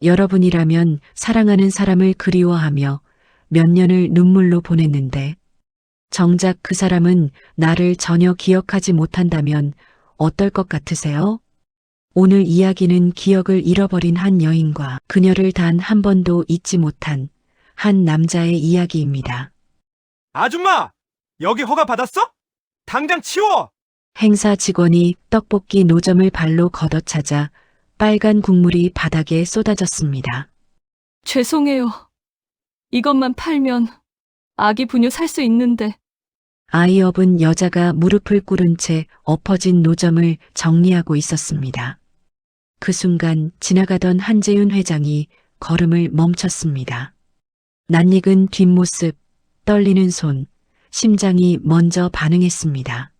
여러분이라면 사랑하는 사람을 그리워하며 몇 년을 눈물로 보냈는데 정작 그 사람은 나를 전혀 기억하지 못한다면 어떨 것 같으세요? 오늘 이야기는 기억을 잃어버린 한 여인과 그녀를 단 한 번도 잊지 못한 한 남자의 이야기입니다. 아줌마! 여기 허가 받았어? 당장 치워! 행사 직원이 떡볶이 노점을 발로 걷어차자 빨간 국물이 바닥에 쏟아졌습니다. 죄송해요. 이것만 팔면 아기 분유 살 수 있는데. 아이업은 여자가 무릎을 꿇은 채 엎어진 노점을 정리하고 있었습니다. 그 순간 지나가던 한재윤 회장이 걸음을 멈췄습니다. 낯익은 뒷모습, 떨리는 손, 심장이 먼저 반응했습니다.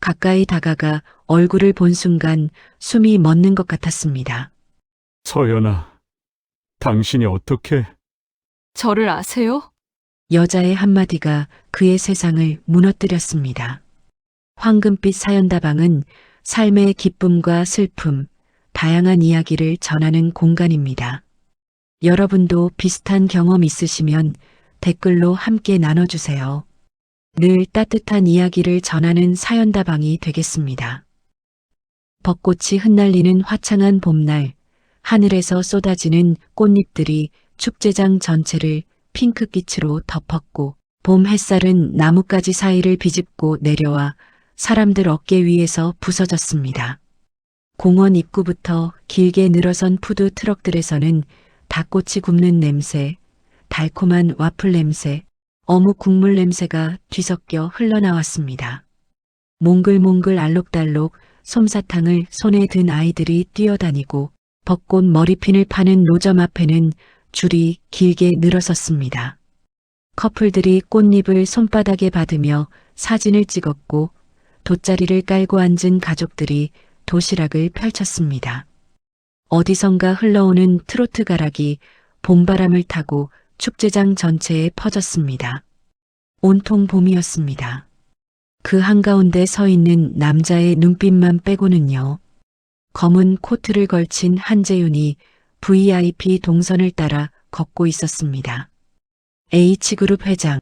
가까이 다가가 얼굴을 본 순간 숨이 멎는 것 같았습니다. 서연아, 당신이 어떻게... 저를 아세요? 여자의 한마디가 그의 세상을 무너뜨렸습니다. 황금빛 사연다방은 삶의 기쁨과 슬픔, 다양한 이야기를 전하는 공간입니다. 여러분도 비슷한 경험 있으시면 댓글로 함께 나눠주세요. 늘 따뜻한 이야기를 전하는 사연다방이 되겠습니다. 벚꽃이 흩날리는 화창한 봄날, 하늘에서 쏟아지는 꽃잎들이 축제장 전체를 핑크빛으로 덮었고 봄 햇살은 나뭇가지 사이를 비집고 내려와 사람들 어깨 위에서 부서졌습니다. 공원 입구부터 길게 늘어선 푸드 트럭들에서는 닭꼬치 굽는 냄새, 달콤한 와플 냄새, 어묵 국물 냄새가 뒤섞여 흘러나왔습니다. 몽글몽글 알록달록 솜사탕을 손에 든 아이들이 뛰어다니고 벚꽃 머리핀을 파는 노점 앞에는 줄이 길게 늘어섰습니다. 커플들이 꽃잎을 손바닥에 받으며 사진을 찍었고 돗자리를 깔고 앉은 가족들이 도시락을 펼쳤습니다. 어디선가 흘러오는 트로트 가락이 봄바람을 타고 축제장 전체에 퍼졌습니다. 온통 봄이었습니다. 그 한가운데 서 있는 남자의 눈빛만 빼고는요. 검은 코트를 걸친 한재윤이 VIP 동선을 따라 걷고 있었습니다. H그룹 회장,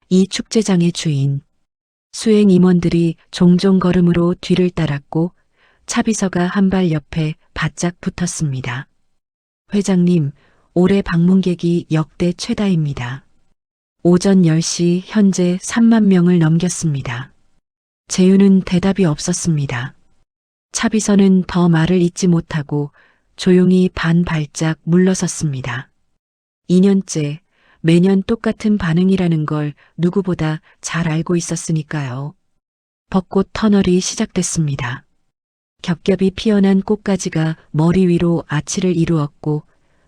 이 축제장의 주인. 수행 임원들이 종종 걸음으로 뒤를 따랐고 차비서가 한 발 옆에 바짝 붙었습니다. 회장님, 올해 방문객이 역대 최다입니다. 오전 10시 현재 3만 명을 넘겼습니다. 재윤은 대답이 없었습니다. 차비서는 더 말을 잇지 못하고 조용히 반발짝 물러섰습니다. 2년째 매년 똑같은 반응이라는 걸 누구보다 잘 알고 있었으니까요. 벚꽃 터널이 시작됐습니다. 겹겹이 피어난 꽃가지가 머리 위로 아치를 이루었고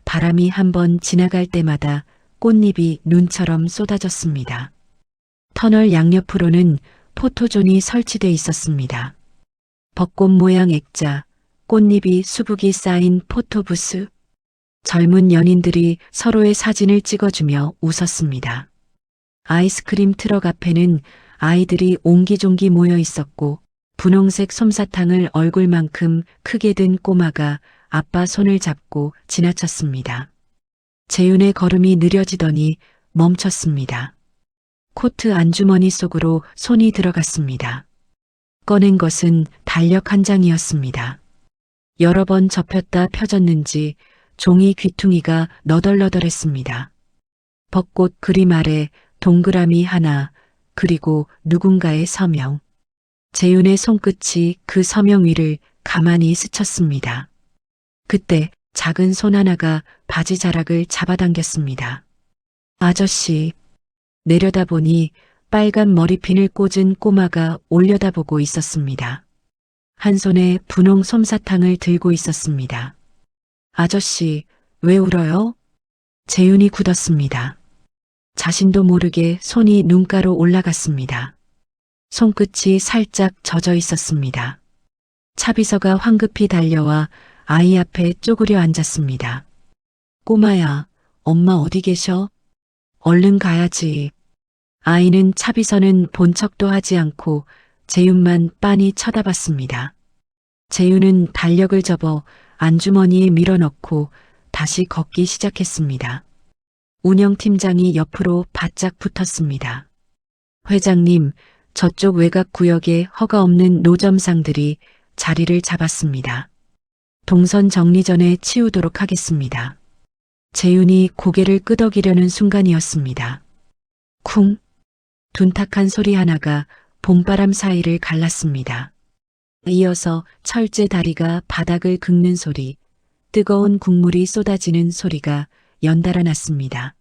바람이 한번 지나갈 때마다 꽃잎이 눈처럼 쏟아졌습니다. 터널 양옆으로는 포토존이 설치돼 있었습니다. 벚꽃 모양 액자, 꽃잎이 수북이 쌓인 포토부스. 젊은 연인들이 서로의 사진을 찍어주며 웃었습니다. 아이스크림 트럭 앞에는 아이들이 옹기종기 모여 있었고 분홍색 솜사탕을 얼굴만큼 크게 든 꼬마가 아빠 손을 잡고 지나쳤습니다. 재윤의 걸음이 느려지더니 멈췄습니다. 코트 안주머니 속으로 손이 들어갔습니다. 꺼낸 것은 달력 한 장이었습니다. 여러 번 접혔다 펴졌는지 종이 귀퉁이가 너덜너덜했습니다. 벚꽃 그림 아래 동그라미 하나, 그리고 누군가의 서명. 재윤의 손끝이 그 서명 위를 가만히 스쳤습니다. 그때 작은 손 하나가 바지 자락을 잡아당겼습니다. 아저씨. 내려다보니 빨간 머리핀을 꽂은 꼬마가 올려다보고 있었습니다. 한 손에 분홍 솜사탕을 들고 있었습니다. 아저씨, 왜 울어요? 재윤이 굳었습니다. 자신도 모르게 손이 눈가로 올라갔습니다. 손끝이 살짝 젖어 있었습니다. 차비서가 황급히 달려와 아이 앞에 쪼그려 앉았습니다. 꼬마야, 엄마 어디 계셔? 얼른 가야지. 아이는 차비서는 본 척도 하지 않고 재윤만 빤히 쳐다봤습니다. 재윤은 달력을 접어 안주머니에 밀어넣고 다시 걷기 시작했습니다. 운영팀장이 옆으로 바짝 붙었습니다. 회장님, 저쪽 외곽 구역에 허가 없는 노점상들이 자리를 잡았습니다. 동선 정리 전에 치우도록 하겠습니다. 재윤이 고개를 끄덕이려는 순간이었습니다. 쿵! 둔탁한 소리 하나가 봄바람 사이를 갈랐습니다. 이어서 철제 다리가 바닥을 긁는 소리, 뜨거운 국물이 쏟아지는 소리가 연달아 났습니다.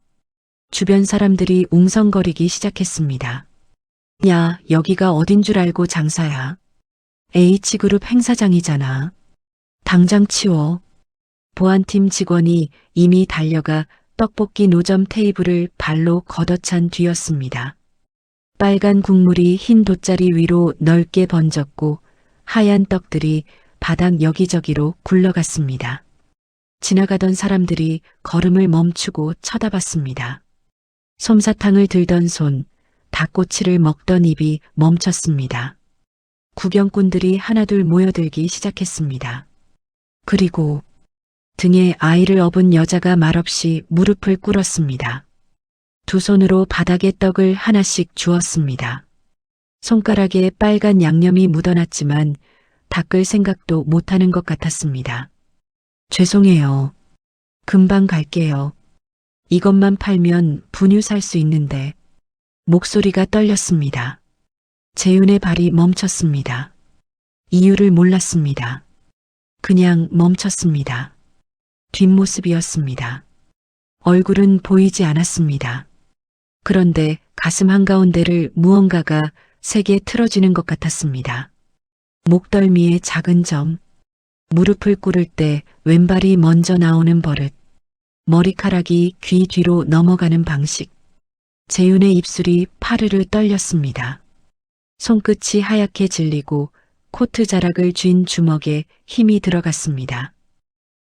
주변 사람들이 웅성거리기 시작했습니다. 야, 여기가 어딘 줄 알고 장사야. H그룹 행사장이잖아. 당장 치워. 보안팀 직원이 이미 달려가 떡볶이 노점 테이블을 발로 걷어찬 뒤였습니다. 빨간 국물이 흰 돗자리 위로 넓게 번졌고 하얀 떡들이 바닥 여기저기로 굴러갔습니다. 지나가던 사람들이 걸음을 멈추고 쳐다봤습니다. 솜사탕을 들던 손, 닭꼬치를 먹던 입이 멈췄습니다. 구경꾼들이 하나둘 모여들기 시작했습니다. 그리고 등에 아이를 업은 여자가 말없이 무릎을 꿇었습니다. 두 손으로 바닥에 떡을 하나씩 주었습니다. 손가락에 빨간 양념이 묻어났지만 닦을 생각도 못하는 것 같았습니다. 죄송해요. 금방 갈게요. 이것만 팔면 분유 살 수 있는데. 목소리가 떨렸습니다. 재윤의 발이 멈췄습니다. 이유를 몰랐습니다. 그냥 멈췄습니다. 뒷모습이었습니다. 얼굴은 보이지 않았습니다. 그런데 가슴 한가운데를 무언가가 세게 틀어지는 것 같았습니다. 목덜미의 작은 점, 무릎을 꿇을 때 왼발이 먼저 나오는 버릇, 머리카락이 귀 뒤로 넘어가는 방식. 재윤의 입술이 파르르 떨렸습니다. 손끝이 하얗게 질리고 코트 자락을 쥔 주먹에 힘이 들어갔습니다.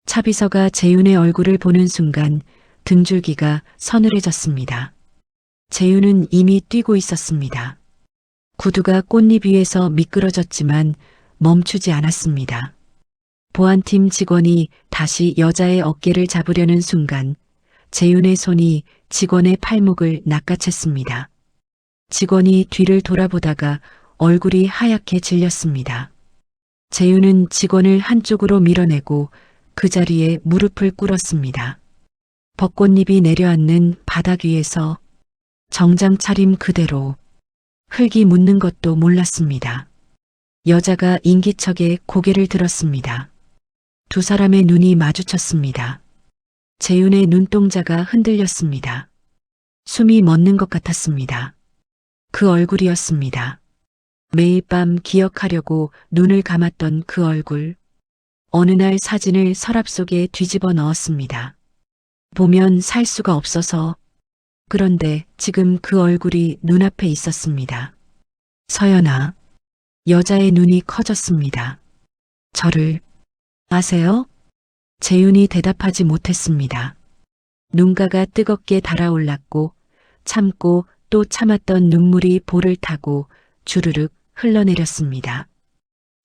차비서가 재윤의 얼굴을 보는 순간 등줄기가 서늘해졌습니다. 재윤은 이미 뛰고 있었습니다. 구두가 꽃잎 위에서 미끄러졌지만 멈추지 않았습니다. 보안팀 직원이 다시 여자의 어깨를 잡으려는 순간 재윤의 손이 직원의 팔목을 낚아챘습니다. 직원이 뒤를 돌아보다가 얼굴이 하얗게 질렸습니다. 재윤은 직원을 한쪽으로 밀어내고 그 자리에 무릎을 꿇었습니다. 벚꽃잎이 내려앉는 바닥 위에서 정장 차림 그대로 흙이 묻는 것도 몰랐습니다. 여자가 인기척에 고개를 들었습니다. 두 사람의 눈이 마주쳤습니다. 재윤의 눈동자가 흔들렸습니다. 숨이 멎는 것 같았습니다. 그 얼굴이었습니다. 매일 밤 기억하려고 눈을 감았던 그 얼굴. 어느 날 사진을 서랍 속에 뒤집어 넣었습니다. 보면 살 수가 없어서. 그런데 지금 그 얼굴이 눈앞에 있었습니다. 서연아. 여자의 눈이 커졌습니다. 저를 아세요? 재윤이 대답하지 못했습니다. 눈가가 뜨겁게 달아올랐고 참고 또 참았던 눈물이 볼을 타고 주르륵 흘러내렸습니다.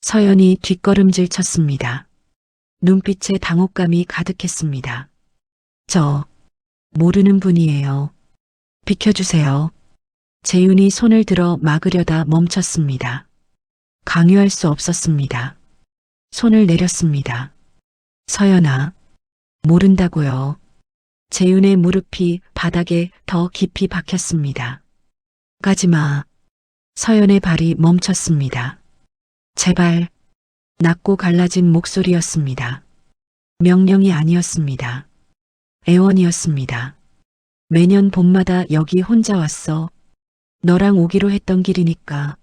서연이 뒷걸음질 쳤습니다. 눈빛에 당혹감이 가득했습니다. 저 모르는 분이에요. 비켜주세요. 재윤이 손을 들어 막으려다 멈췄습니다. 강요할 수 없었습니다. 손을 내렸습니다. 서연아, 모른다고요. 재윤의 무릎이 바닥에 더 깊이 박혔습니다. 가지마. 서연의 발이 멈췄습니다. 제발. 낮고 갈라진 목소리였습니다. 명령이 아니었습니다. 애원이었습니다. 매년 봄마다 여기 혼자 왔어. 너랑 오기로 했던 길이니까.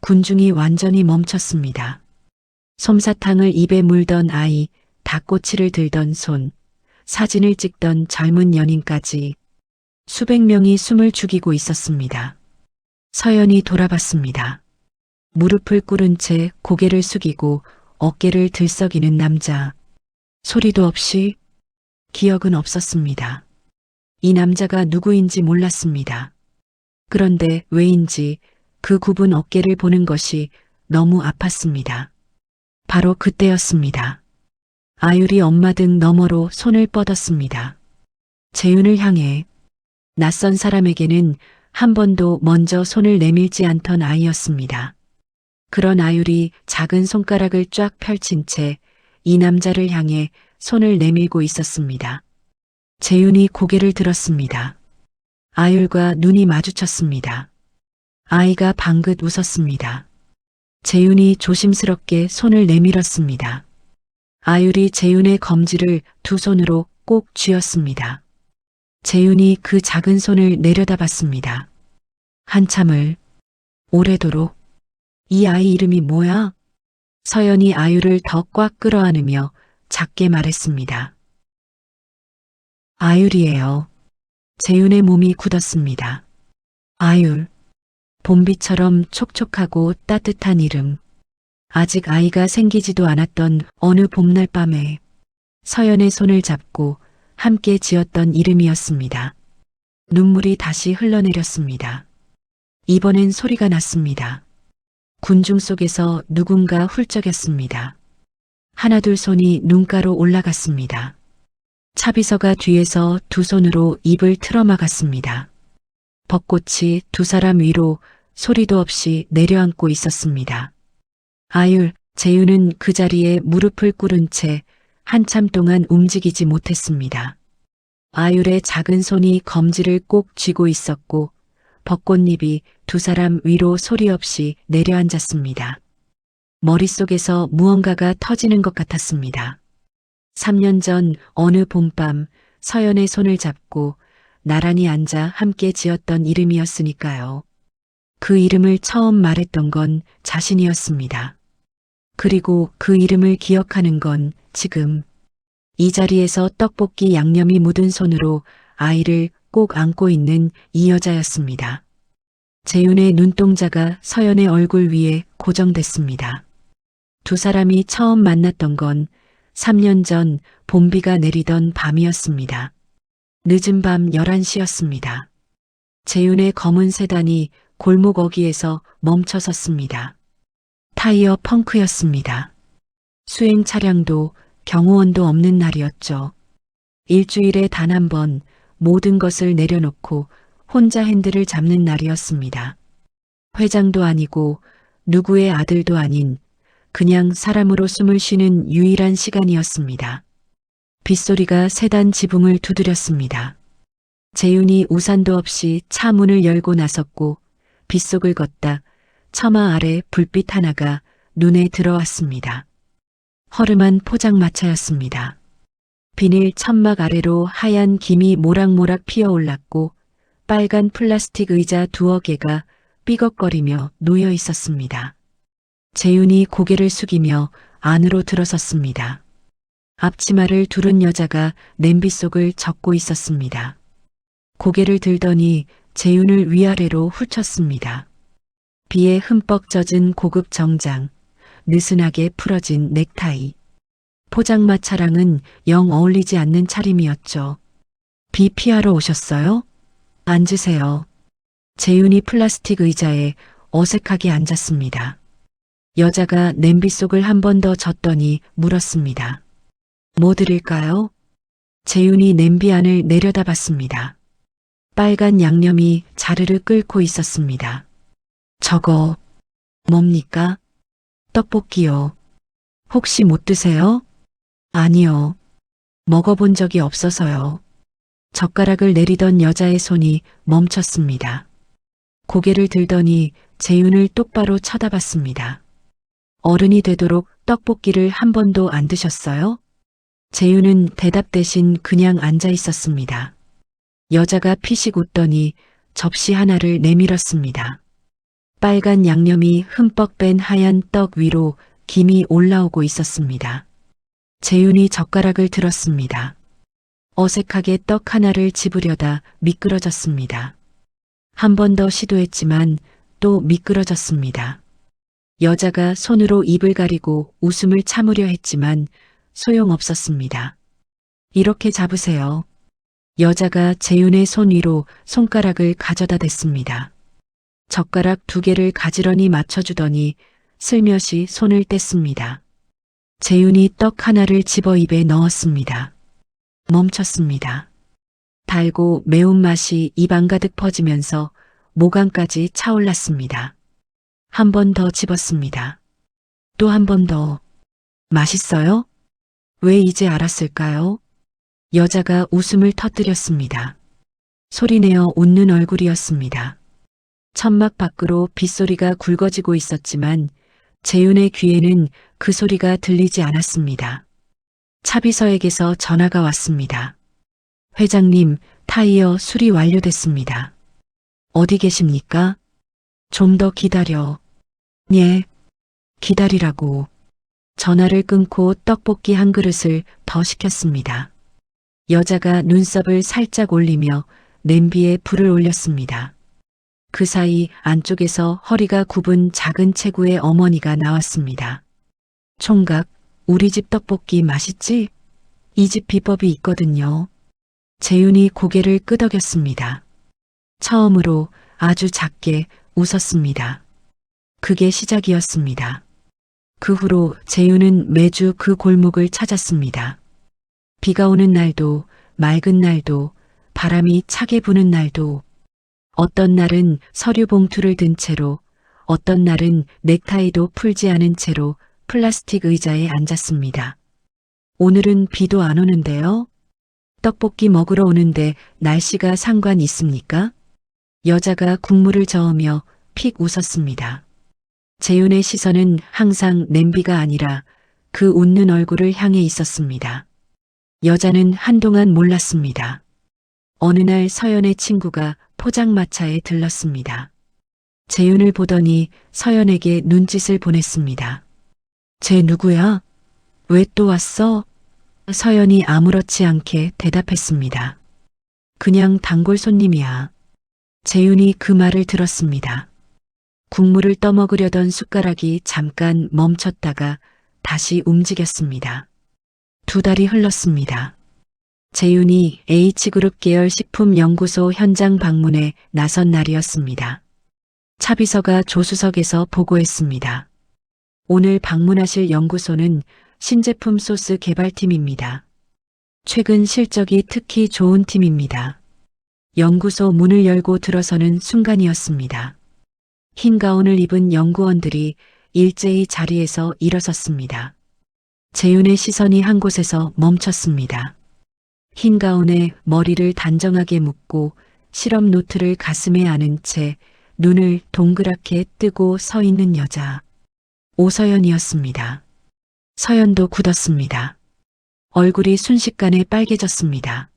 군중이 완전히 멈췄습니다. 솜사탕을 입에 물던 아이, 닭꼬치를 들던 손, 사진을 찍던 젊은 연인까지 수백 명이 숨을 죽이고 있었습니다. 서연이 돌아봤습니다. 무릎을 꿇은 채 고개를 숙이고 어깨를 들썩이는 남자. 소리도 없이 기억은 없었습니다. 이 남자가 누구인지 몰랐습니다. 그런데 왜인지 그 굽은 어깨를 보는 것이 너무 아팠습니다. 바로 그때였습니다. 아율이 엄마 등 너머로 손을 뻗었습니다. 재윤을 향해. 낯선 사람에게는 한 번도 먼저 손을 내밀지 않던 아이였습니다. 그런 아율이 작은 손가락을 쫙 펼친 채 이 남자를 향해 손을 내밀고 있었습니다. 재윤이 고개를 들었습니다. 아율과 눈이 마주쳤습니다. 아이가 방긋 웃었습니다. 재윤이 조심스럽게 손을 내밀었습니다. 아율이 재윤의 검지를 두 손으로 꼭 쥐었습니다. 재윤이 그 작은 손을 내려다봤습니다. 한참을, 오래도록. 이 아이 이름이 뭐야? 서연이 아율을 더 꽉 끌어안으며 작게 말했습니다. 아율이에요. 재윤의 몸이 굳었습니다. 아율. 봄비처럼 촉촉하고 따뜻한 이름. 아직 아이가 생기지도 않았던 어느 봄날 밤에 서연의 손을 잡고 함께 지었던 이름이었습니다. 눈물이 다시 흘러내렸습니다. 이번엔 소리가 났습니다. 군중 속에서 누군가 훌쩍였습니다. 하나둘 손이 눈가로 올라갔습니다. 차비서가 뒤에서 두 손으로 입을 틀어막았습니다. 벚꽃이 두 사람 위로 소리도 없이 내려앉고 있었습니다. 아율, 재윤은 그 자리에 무릎을 꿇은 채 한참 동안 움직이지 못했습니다. 아율의 작은 손이 검지를 꼭 쥐고 있었고 벚꽃잎이 두 사람 위로 소리 없이 내려앉았습니다. 머릿속에서 무언가가 터지는 것 같았습니다. 3년 전 어느 봄밤 서연의 손을 잡고 나란히 앉아 함께 지었던 이름이었으니까요. 그 이름을 처음 말했던 건 자신이었습니다. 그리고 그 이름을 기억하는 건 지금 이 자리에서 떡볶이 양념이 묻은 손으로 아이를 꼭 안고 있는 이 여자였습니다. 재윤의 눈동자가 서연의 얼굴 위에 고정됐습니다. 두 사람이 처음 만났던 건 3년 전 봄비가 내리던 밤이었습니다. 늦은 밤 11시였습니다. 재윤의 검은 세단이 골목 어귀에서 멈춰 섰습니다. 타이어 펑크였습니다. 수행 차량도 경호원도 없는 날이었죠. 일주일에 단 한 번 모든 것을 내려놓고 혼자 핸들을 잡는 날이었습니다. 회장도 아니고 누구의 아들도 아닌 그냥 사람으로 숨을 쉬는 유일한 시간이었습니다. 빗소리가 세단 지붕을 두드렸습니다. 재윤이 우산도 없이 차 문을 열고 나섰고 빗속을 걷다 처마 아래 불빛 하나가 눈에 들어왔습니다. 허름한 포장마차였습니다. 비닐 천막 아래로 하얀 김이 모락모락 피어올랐고 빨간 플라스틱 의자 두어 개가 삐걱거리며 놓여 있었습니다. 재윤이 고개를 숙이며 안으로 들어섰습니다. 앞치마를 두른 여자가 냄비 속을 젓고 있었습니다. 고개를 들더니 재윤을 위아래로 훑쳤습니다. 비에 흠뻑 젖은 고급 정장, 느슨하게 풀어진 넥타이. 포장마차랑은 영 어울리지 않는 차림이었죠. 비 피하러 오셨어요? 앉으세요. 재윤이 플라스틱 의자에 어색하게 앉았습니다. 여자가 냄비 속을 한 번 더 젓더니 물었습니다. 뭐 드릴까요? 재윤이 냄비 안을 내려다봤습니다. 빨간 양념이 자르르 끓고 있었습니다. 저거 뭡니까? 떡볶이요. 혹시 못 드세요? 아니요. 먹어본 적이 없어서요. 젓가락을 내리던 여자의 손이 멈췄습니다. 고개를 들더니 재윤을 똑바로 쳐다봤습니다. 어른이 되도록 떡볶이를 한 번도 안 드셨어요? 재윤은 대답 대신 그냥 앉아 있었습니다. 여자가 피식 웃더니 접시 하나를 내밀었습니다. 빨간 양념이 흠뻑 뺀 하얀 떡 위로 김이 올라오고 있었습니다. 재윤이 젓가락을 들었습니다. 어색하게 떡 하나를 집으려다 미끄러졌습니다. 한 번 더 시도했지만 또 미끄러졌습니다. 여자가 손으로 입을 가리고 웃음을 참으려 했지만 소용없었습니다. 이렇게 잡으세요. 여자가 재윤의 손 위로 손가락을 가져다 댔습니다. 젓가락 두 개를 가지런히 맞춰주더니 슬며시 손을 뗐습니다. 재윤이 떡 하나를 집어 입에 넣었습니다. 멈췄습니다. 달고 매운맛이 입안 가득 퍼지면서 모강까지 차올랐습니다. 한 번 더 집었습니다. 또 한 번 더. 맛있어요? 왜 이제 알았을까요? 여자가 웃음을 터뜨렸습니다. 소리내어 웃는 얼굴이었습니다. 천막 밖으로 빗소리가 굵어지고 있었지만 재윤의 귀에는 그 소리가 들리지 않았습니다. 차비서에게서 전화가 왔습니다. 회장님, 타이어 수리 완료됐습니다. 어디 계십니까? 좀 더 기다려. 예, 기다리라고. 전화를 끊고 떡볶이 한 그릇을 더 시켰습니다. 여자가 눈썹을 살짝 올리며 냄비에 불을 올렸습니다. 그 사이 안쪽에서 허리가 굽은 작은 체구의 어머니가 나왔습니다. 총각, 우리 집 떡볶이 맛있지? 이 집 비법이 있거든요. 재윤이 고개를 끄덕였습니다. 처음으로 아주 작게 웃었습니다. 그게 시작이었습니다. 그 후로 재윤은 매주 그 골목을 찾았습니다. 비가 오는 날도, 맑은 날도, 바람이 차게 부는 날도, 어떤 날은 서류 봉투를 든 채로, 어떤 날은 넥타이도 풀지 않은 채로 플라스틱 의자에 앉았습니다. 오늘은 비도 안 오는데요? 떡볶이 먹으러 오는데 날씨가 상관 있습니까? 여자가 국물을 저으며 픽 웃었습니다. 재윤의 시선은 항상 냄비가 아니라 그 웃는 얼굴을 향해 있었습니다. 여자는 한동안 몰랐습니다. 어느 날 서연의 친구가 포장마차에 들렀습니다. 재윤을 보더니 서연에게 눈짓을 보냈습니다. 쟤 누구야? 왜 또 왔어? 서연이 아무렇지 않게 대답했습니다. 그냥 단골 손님이야. 재윤이 그 말을 들었습니다. 국물을 떠먹으려던 숟가락이 잠깐 멈췄다가 다시 움직였습니다. 2달이 흘렀습니다. 재윤이 H그룹 계열 식품연구소 현장 방문에 나선 날이었습니다. 차비서가 조수석에서 보고했습니다. 오늘 방문하실 연구소는 신제품 소스 개발팀입니다. 최근 실적이 특히 좋은 팀입니다. 연구소 문을 열고 들어서는 순간이었습니다. 흰 가운을 입은 연구원들이 일제히 자리에서 일어섰습니다. 재윤의 시선이 한 곳에서 멈췄습니다. 흰 가운에 머리를 단정하게 묶고 실험 노트를 가슴에 안은 채 눈을 동그랗게 뜨고 서 있는 여자. 오서연이었습니다. 서연도 굳었습니다. 얼굴이 순식간에 빨개졌습니다.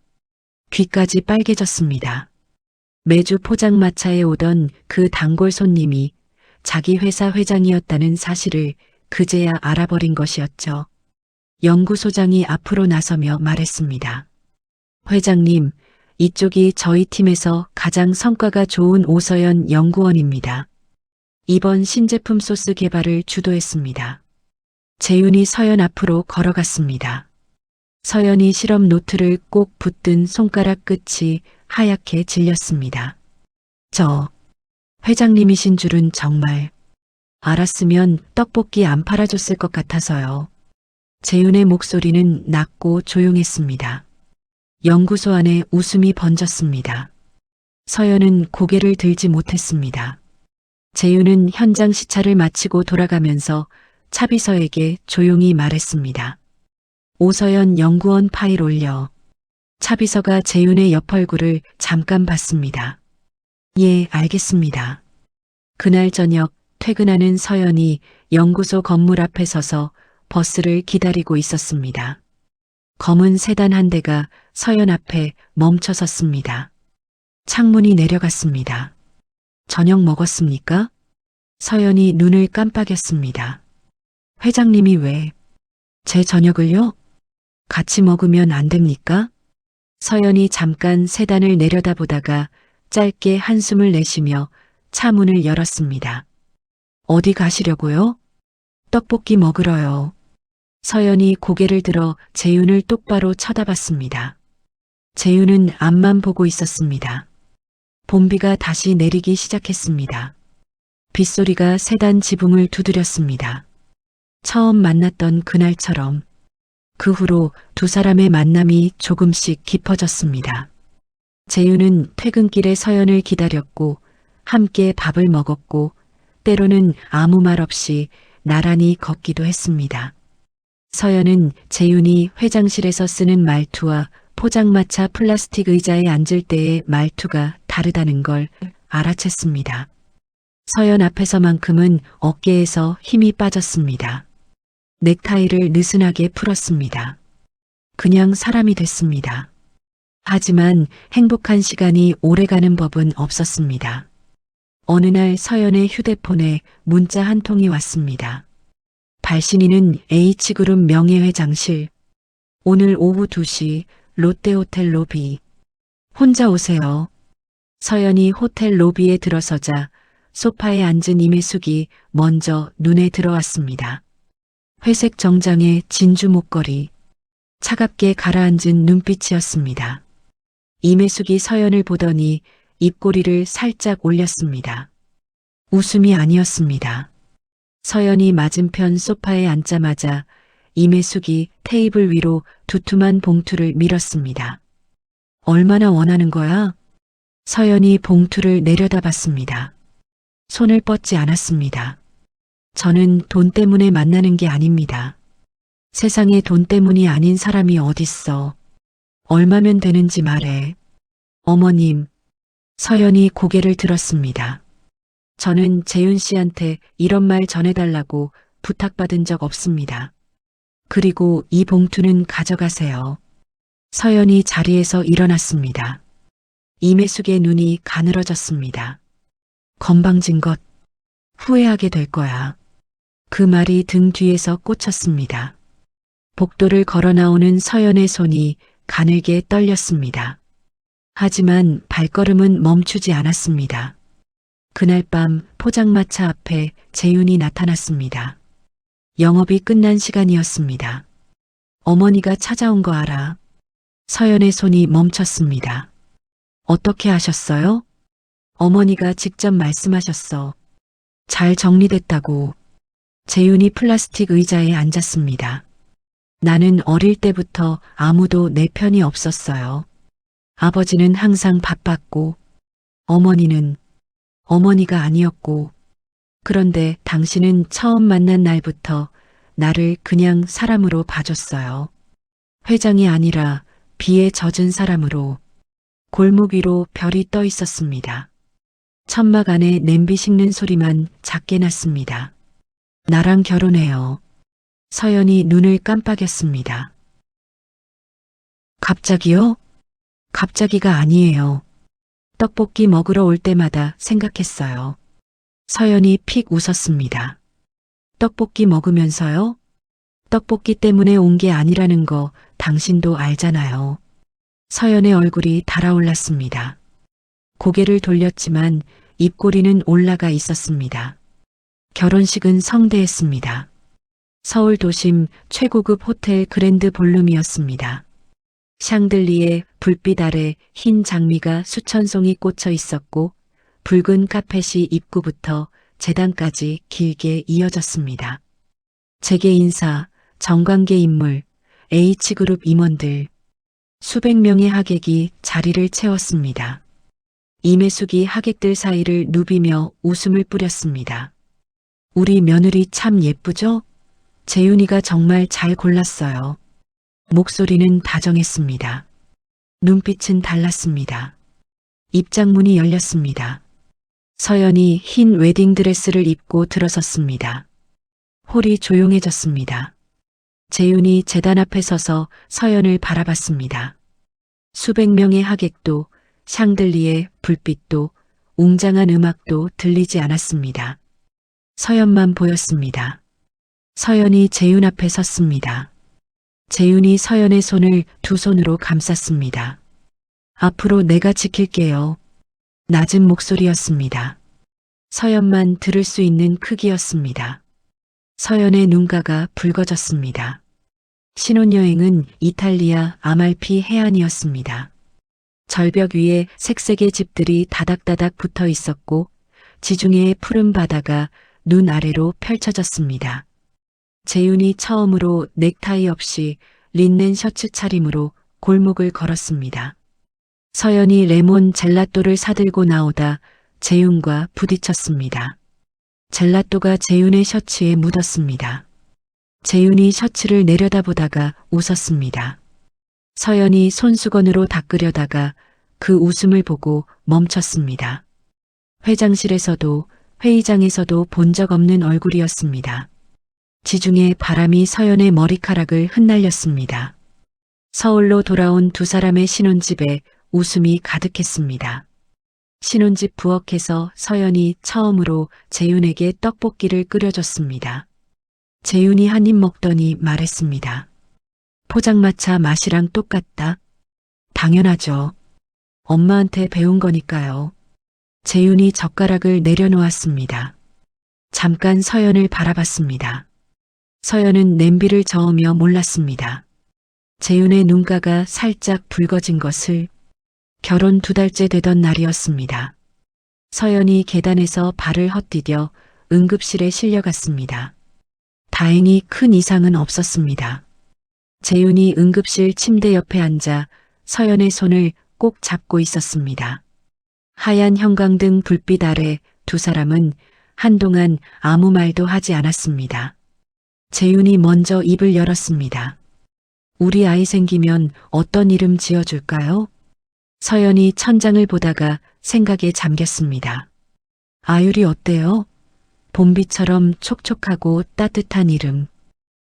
귀까지 빨개졌습니다. 매주 포장마차에 오던 그 단골 손님이 자기 회사 회장이었다는 사실을 그제야 알아버린 것이었죠. 연구소장이 앞으로 나서며 말했습니다. 회장님, 이쪽이 저희 팀에서 가장 성과가 좋은 오서연 연구원입니다. 이번 신제품 소스 개발을 주도했습니다. 재윤이 서연 앞으로 걸어갔습니다. 서연이 실험 노트를 꼭 붙든 손가락 끝이 하얗게 질렸습니다. 저 회장님이신 줄은 정말 알았으면 떡볶이 안 팔아줬을 것 같아서요. 재윤의 목소리는 낮고 조용했습니다. 연구소 안에 웃음이 번졌습니다. 서연은 고개를 들지 못했습니다. 재윤은 현장 시찰을 마치고 돌아가면서 차비서에게 조용히 말했습니다. 오서연 연구원 파일 올려. 차비서가 재윤의 옆 얼굴을 잠깐 봤습니다. 예, 알겠습니다. 그날 저녁 퇴근하는 서연이 연구소 건물 앞에 서서 버스를 기다리고 있었습니다. 검은 세단 한 대가 서연 앞에 멈춰 섰습니다. 창문이 내려갔습니다. 저녁 먹었습니까? 서연이 눈을 깜빡였습니다. 회장님이 왜? 제 저녁을요? 같이 먹으면 안 됩니까? 서연이 잠깐 세단을 내려다보다가 짧게 한숨을 내쉬며 차 문을 열었습니다. 어디 가시려고요? 떡볶이 먹으러요. 서연이 고개를 들어 재윤을 똑바로 쳐다봤습니다. 재윤은 앞만 보고 있었습니다. 봄비가 다시 내리기 시작했습니다. 빗소리가 세단 지붕을 두드렸습니다. 처음 만났던 그날처럼 그 후로 두 사람의 만남이 조금씩 깊어졌습니다. 재윤은 퇴근길에 서연을 기다렸고 함께 밥을 먹었고 때로는 아무 말 없이 나란히 걷기도 했습니다. 서연은 재윤이 회장실에서 쓰는 말투와 포장마차 플라스틱 의자에 앉을 때의 말투가 다르다는 걸 알아챘습니다. 서연 앞에서만큼은 어깨에서 힘이 빠졌습니다. 넥타이를 느슨하게 풀었습니다. 그냥 사람이 됐습니다. 하지만 행복한 시간이 오래가는 법은 없었습니다. 어느 날 서연의 휴대폰에 문자 한 통이 왔습니다. 발신인은 H그룹 명예회장실. 오늘 오후 2시 롯데호텔 로비. 혼자 오세요. 서연이 호텔 로비에 들어서자 소파에 앉은 임혜숙이 먼저 눈에 들어왔습니다. 회색 정장에 진주 목걸이, 차갑게 가라앉은 눈빛이었습니다. 임혜숙이 서연을 보더니 입꼬리를 살짝 올렸습니다. 웃음이 아니었습니다. 서연이 맞은편 소파에 앉자마자 임혜숙이 테이블 위로 두툼한 봉투를 밀었습니다. 얼마나 원하는 거야? 서연이 봉투를 내려다봤습니다. 손을 뻗지 않았습니다. 저는 돈 때문에 만나는 게 아닙니다. 세상에 돈 때문이 아닌 사람이 어딨어. 얼마면 되는지 말해. 어머님. 서연이 고개를 들었습니다. 저는 재윤 씨한테 이런 말 전해달라고 부탁받은 적 없습니다. 그리고 이 봉투는 가져가세요. 서연이 자리에서 일어났습니다. 임혜숙의 눈이 가늘어졌습니다. 건방진 것, 후회하게 될 거야. 그 말이 등 뒤에서 꽂혔습니다. 복도를 걸어 나오는 서연의 손이 가늘게 떨렸습니다. 하지만 발걸음은 멈추지 않았습니다. 그날 밤 포장마차 앞에 재윤이 나타났습니다. 영업이 끝난 시간이었습니다. 어머니가 찾아온 거 알아? 서연의 손이 멈췄습니다. 어떻게 하셨어요? 어머니가 직접 말씀하셨어. 잘 정리됐다고. 재윤이 플라스틱 의자에 앉았습니다. 나는 어릴 때부터 아무도 내 편이 없었어요. 아버지는 항상 바빴고, 어머니가 아니었고, 그런데 당신은 처음 만난 날부터 나를 그냥 사람으로 봐줬어요. 회장이 아니라 비에 젖은 사람으로. 골목 위로 별이 떠 있었습니다. 천막 안에 냄비 식는 소리만 작게 났습니다. 나랑 결혼해요. 서연이 눈을 깜빡였습니다. 갑자기요? 갑자기가 아니에요. 떡볶이 먹으러 올 때마다 생각했어요. 서연이 픽 웃었습니다. 떡볶이 먹으면서요? 떡볶이 때문에 온 게 아니라는 거 당신도 알잖아요. 서연의 얼굴이 달아올랐습니다. 고개를 돌렸지만 입꼬리는 올라가 있었습니다. 결혼식은 성대했습니다. 서울 도심 최고급 호텔 그랜드 볼룸이었습니다. 샹들리에 불빛 아래 흰 장미가 수천 송이 꽂혀 있었고 붉은 카펫이 입구부터 재단까지 길게 이어졌습니다. 재계 인사, 정관계 인물, H그룹 임원들, 수백 명의 하객이 자리를 채웠습니다. 임혜숙이 하객들 사이를 누비며 웃음을 뿌렸습니다. 우리 며느리 참 예쁘죠? 재윤이가 정말 잘 골랐어요. 목소리는 다정했습니다. 눈빛은 달랐습니다. 입장문이 열렸습니다. 서연이 흰 웨딩드레스를 입고 들어섰습니다. 홀이 조용해졌습니다. 재윤이 제단 앞에 서서 서연을 바라봤습니다. 수백 명의 하객도 샹들리에 불빛도 웅장한 음악도 들리지 않았습니다. 서연만 보였습니다. 서연이 재윤 앞에 섰습니다. 재윤이 서연의 손을 두 손으로 감쌌습니다. 앞으로 내가 지킬게요. 낮은 목소리였습니다. 서연만 들을 수 있는 크기였습니다. 서연의 눈가가 붉어졌습니다. 신혼여행은 이탈리아 아말피 해안이었습니다. 절벽 위에 색색의 집들이 다닥다닥 붙어 있었고 지중해의 푸른 바다가 눈 아래로 펼쳐졌습니다. 재윤이 처음으로 넥타이 없이 린넨 셔츠 차림으로 골목을 걸었습니다. 서연이 레몬 젤라또를 사들고 나오다 재윤과 부딪혔습니다. 젤라또가 재윤의 셔츠에 묻었습니다. 재윤이 셔츠를 내려다보다가 웃었습니다. 서연이 손수건으로 닦으려다가 그 웃음을 보고 멈췄습니다. 회장실에서도 회의장에서도 본 적 없는 얼굴이었습니다. 지중해 바람이 서연의 머리카락을 흩날렸습니다. 서울로 돌아온 두 사람의 신혼집에 웃음이 가득했습니다. 신혼집 부엌에서 서연이 처음으로 재윤에게 떡볶이를 끓여줬습니다. 재윤이 한 입 먹더니 말했습니다. 포장마차 맛이랑 똑같다. 당연하죠. 엄마한테 배운 거니까요. 재윤이 젓가락을 내려놓았습니다. 잠깐 서연을 바라봤습니다. 서연은 냄비를 저으며 몰랐습니다. 재윤의 눈가가 살짝 붉어진 것을. 결혼 2달째 되던 날이었습니다. 서연이 계단에서 발을 헛디뎌 응급실에 실려갔습니다. 다행히 큰 이상은 없었습니다. 재윤이 응급실 침대 옆에 앉아 서연의 손을 꼭 잡고 있었습니다. 하얀 형광등 불빛 아래 두 사람은 한동안 아무 말도 하지 않았습니다. 재윤이 먼저 입을 열었습니다. 우리 아이 생기면 어떤 이름 지어줄까요? 서연이 천장을 보다가 생각에 잠겼습니다. 아율이 어때요? 봄비처럼 촉촉하고 따뜻한 이름.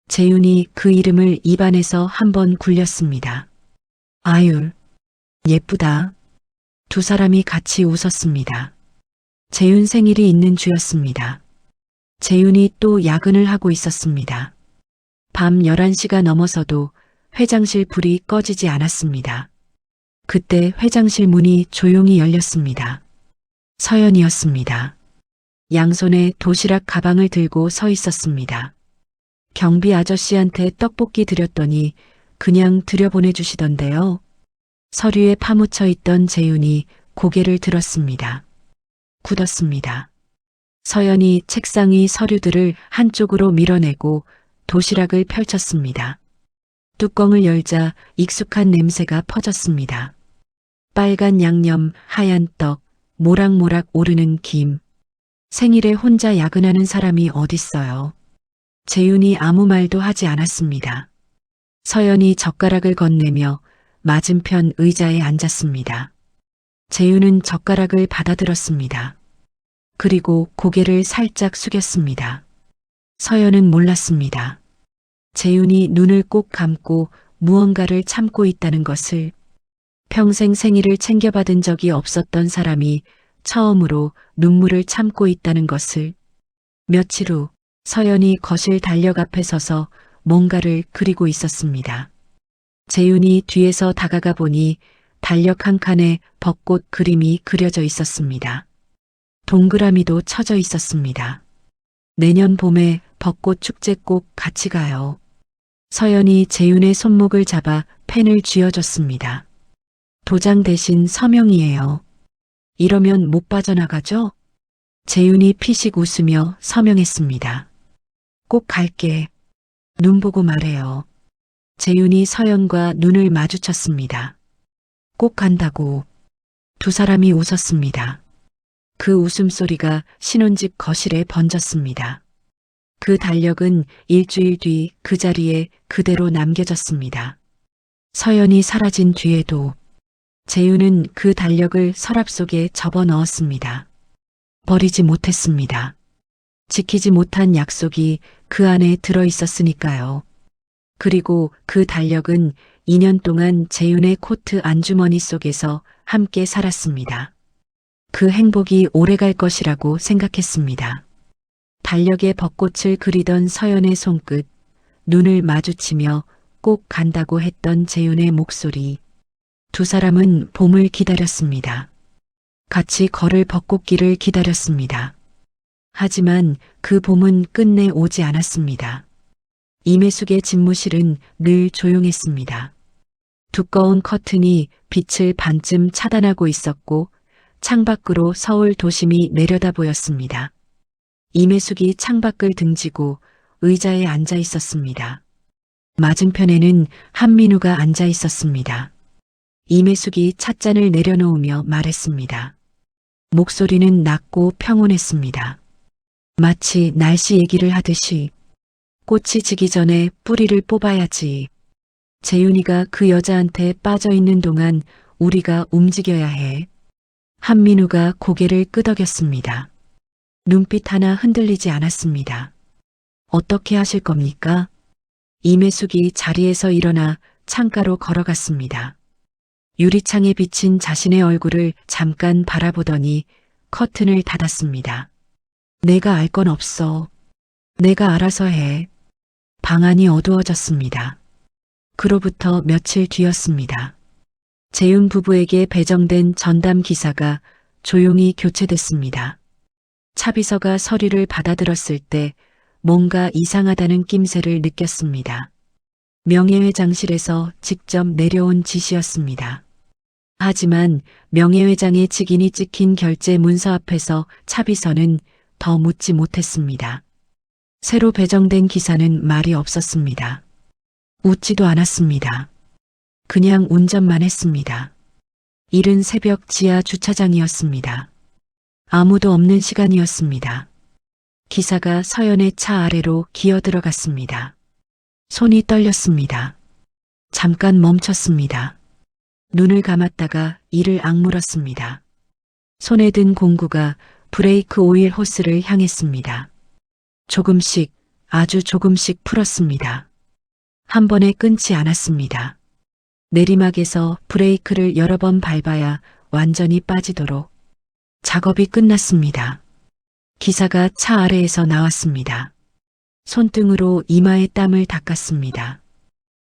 재윤이 그 이름을 입안에서 한번 굴렸습니다. 아율. 예쁘다. 두 사람이 같이 웃었습니다. 재윤 생일이 있는 주였습니다. 재윤이 또 야근을 하고 있었습니다. 밤 11시가 넘어서도 회장실 불이 꺼지지 않았습니다. 그때 회장실 문이 조용히 열렸습니다. 서연이었습니다. 양손에 도시락 가방을 들고 서 있었습니다. 경비 아저씨한테 떡볶이 드렸더니 그냥 들여보내주시던데요. 서류에 파묻혀 있던 재윤이 고개를 들었습니다. 굳었습니다. 서연이 책상 위 서류들을 한쪽으로 밀어내고 도시락을 펼쳤습니다. 뚜껑을 열자 익숙한 냄새가 퍼졌습니다. 빨간 양념, 하얀 떡, 모락모락 오르는 김. 생일에 혼자 야근하는 사람이 어딨어요. 재윤이 아무 말도 하지 않았습니다. 서연이 젓가락을 건네며 맞은편 의자에 앉았습니다. 재윤은 젓가락을 받아들었습니다. 그리고 고개를 살짝 숙였습니다. 서연은 몰랐습니다. 재윤이 눈을 꼭 감고 무언가를 참고 있다는 것을. 평생 생일을 챙겨받은 적이 없었던 사람이 처음으로 눈물을 참고 있다는 것을. 며칠 후 서연이 거실 달력 앞에 서서 뭔가를 그리고 있었습니다. 재윤이 뒤에서 다가가 보니 달력 한 칸에 벚꽃 그림이 그려져 있었습니다. 동그라미도 쳐져 있었습니다. 내년 봄에 벚꽃 축제 꼭 같이 가요. 서연이 재윤의 손목을 잡아 펜을 쥐어줬습니다. 도장 대신 서명이에요. 이러면 못 빠져나가죠? 재윤이 피식 웃으며 서명했습니다. 꼭 갈게. 눈 보고 말해요. 재윤이 서연과 눈을 마주쳤습니다. 꼭 간다고. 두 사람이 웃었습니다. 그 웃음소리가 신혼집 거실에 번졌습니다. 그 달력은 일주일 뒤 그 자리에 그대로 남겨졌습니다. 서연이 사라진 뒤에도 재윤은 그 달력을 서랍 속에 접어 넣었습니다. 버리지 못했습니다. 지키지 못한 약속이 그 안에 들어 있었으니까요. 그리고 그 달력은 2년 동안 재윤의 코트 안주머니 속에서 함께 살았습니다. 그 행복이 오래갈 것이라고 생각했습니다. 달력에 벚꽃을 그리던 서연의 손끝, 눈을 마주치며 꼭 간다고 했던 재윤의 목소리. 두 사람은 봄을 기다렸습니다. 같이 걸을 벚꽃길을 기다렸습니다. 하지만 그 봄은 끝내 오지 않았습니다. 임혜숙의 집무실은 늘 조용했습니다. 두꺼운 커튼이 빛을 반쯤 차단하고 있었고 창밖으로 서울 도심이 내려다 보였습니다. 임혜숙이 창밖을 등지고 의자에 앉아 있었습니다. 맞은편에는 한민우가 앉아 있었습니다. 임혜숙이 찻잔을 내려놓으며 말했습니다. 목소리는 낮고 평온했습니다. 마치 날씨 얘기를 하듯이 꽃이 지기 전에 뿌리를 뽑아야지. 재윤이가 그 여자한테 빠져 있는 동안 우리가 움직여야 해. 한민우가 고개를 끄덕였습니다. 눈빛 하나 흔들리지 않았습니다. 어떻게 하실 겁니까? 임혜숙이 자리에서 일어나 창가로 걸어갔습니다. 유리창에 비친 자신의 얼굴을 잠깐 바라보더니 커튼을 닫았습니다. 내가 알 건 없어. 내가 알아서 해. 방안이 어두워졌습니다. 그로부터 며칠 뒤였습니다. 재윤 부부에게 배정된 전담 기사가 조용히 교체됐습니다. 차비서가 서류를 받아들었을 때 뭔가 이상하다는 낌새를 느꼈습니다. 명예회장실에서 직접 내려온 지시였습니다. 하지만 명예회장의 직인이 찍힌 결제 문서 앞에서 차비서는 더 묻지 못했습니다. 새로 배정된 기사는 말이 없었습니다. 웃지도 않았습니다. 그냥 운전만 했습니다. 이른 새벽 지하 주차장이었습니다. 아무도 없는 시간이었습니다. 기사가 서연의 차 아래로 기어 들어갔습니다. 손이 떨렸습니다. 잠깐 멈췄습니다. 눈을 감았다가 이를 악물었습니다. 손에 든 공구가 브레이크 오일 호스를 향했습니다. 조금씩, 아주 조금씩 풀었습니다. 한 번에 끊지 않았습니다. 내리막에서 브레이크를 여러 번 밟아야 완전히 빠지도록. 작업이 끝났습니다. 기사가 차 아래에서 나왔습니다. 손등으로 이마에 땀을 닦았습니다.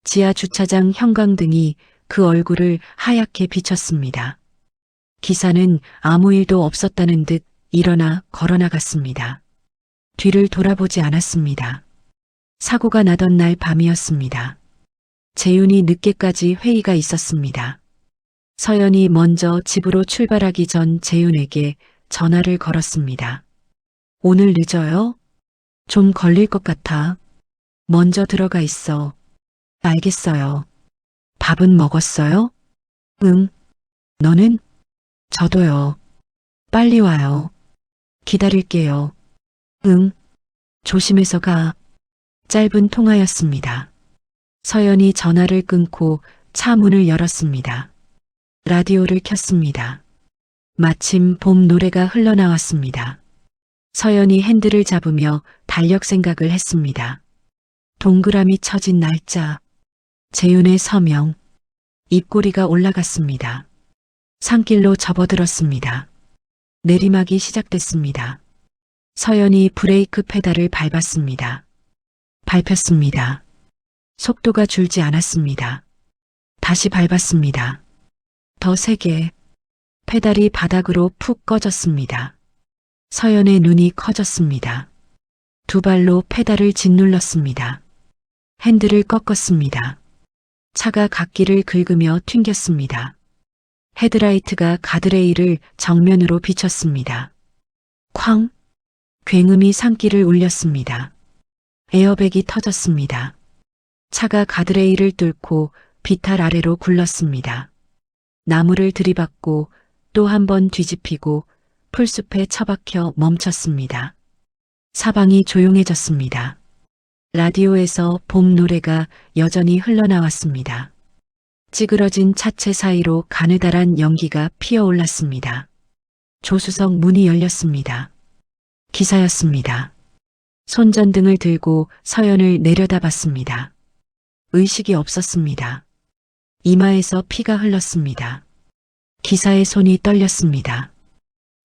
지하 주차장 형광등이 그 얼굴을 하얗게 비쳤습니다. 기사는 아무 일도 없었다는 듯 일어나 걸어나갔습니다. 뒤를 돌아보지 않았습니다. 사고가 나던 날 밤이었습니다. 재윤이 늦게까지 회의가 있었습니다. 서연이 먼저 집으로 출발하기 전 재윤에게 전화를 걸었습니다. 오늘 늦어요? 좀 걸릴 것 같아. 먼저 들어가 있어. 알겠어요. 밥은 먹었어요? 응. 너는? 저도요. 빨리 와요. 기다릴게요. 응. 조심해서 가. 짧은 통화였습니다. 서연이 전화를 끊고 차 문을 열었습니다. 라디오를 켰습니다. 마침 봄 노래가 흘러나왔습니다. 서연이 핸들을 잡으며 달력 생각을 했습니다. 동그라미 쳐진 날짜, 재윤의 서명, 입꼬리가 올라갔습니다. 산길로 접어들었습니다. 내리막이 시작됐습니다. 서연이 브레이크 페달을 밟았습니다. 밟혔습니다. 속도가 줄지 않았습니다. 다시 밟았습니다. 더 세게. 페달이 바닥으로 푹 꺼졌습니다. 서연의 눈이 커졌습니다. 두 발로 페달을 짓눌렀습니다. 핸들을 꺾었습니다. 차가 갓길을 긁으며 튕겼습니다. 헤드라이트가 가드레일을 정면으로 비췄습니다. 쾅! 굉음이 산길을 울렸습니다. 에어백이 터졌습니다. 차가 가드레일을 뚫고 비탈 아래로 굴렀습니다. 나무를 들이받고 또 한 번 뒤집히고 풀숲에 처박혀 멈췄습니다. 사방이 조용해졌습니다. 라디오에서 봄 노래가 여전히 흘러나왔습니다. 찌그러진 차체 사이로 가느다란 연기가 피어올랐습니다. 조수석 문이 열렸습니다. 기사였습니다. 손전등을 들고 서연을 내려다봤습니다. 의식이 없었습니다. 이마에서 피가 흘렀습니다. 기사의 손이 떨렸습니다.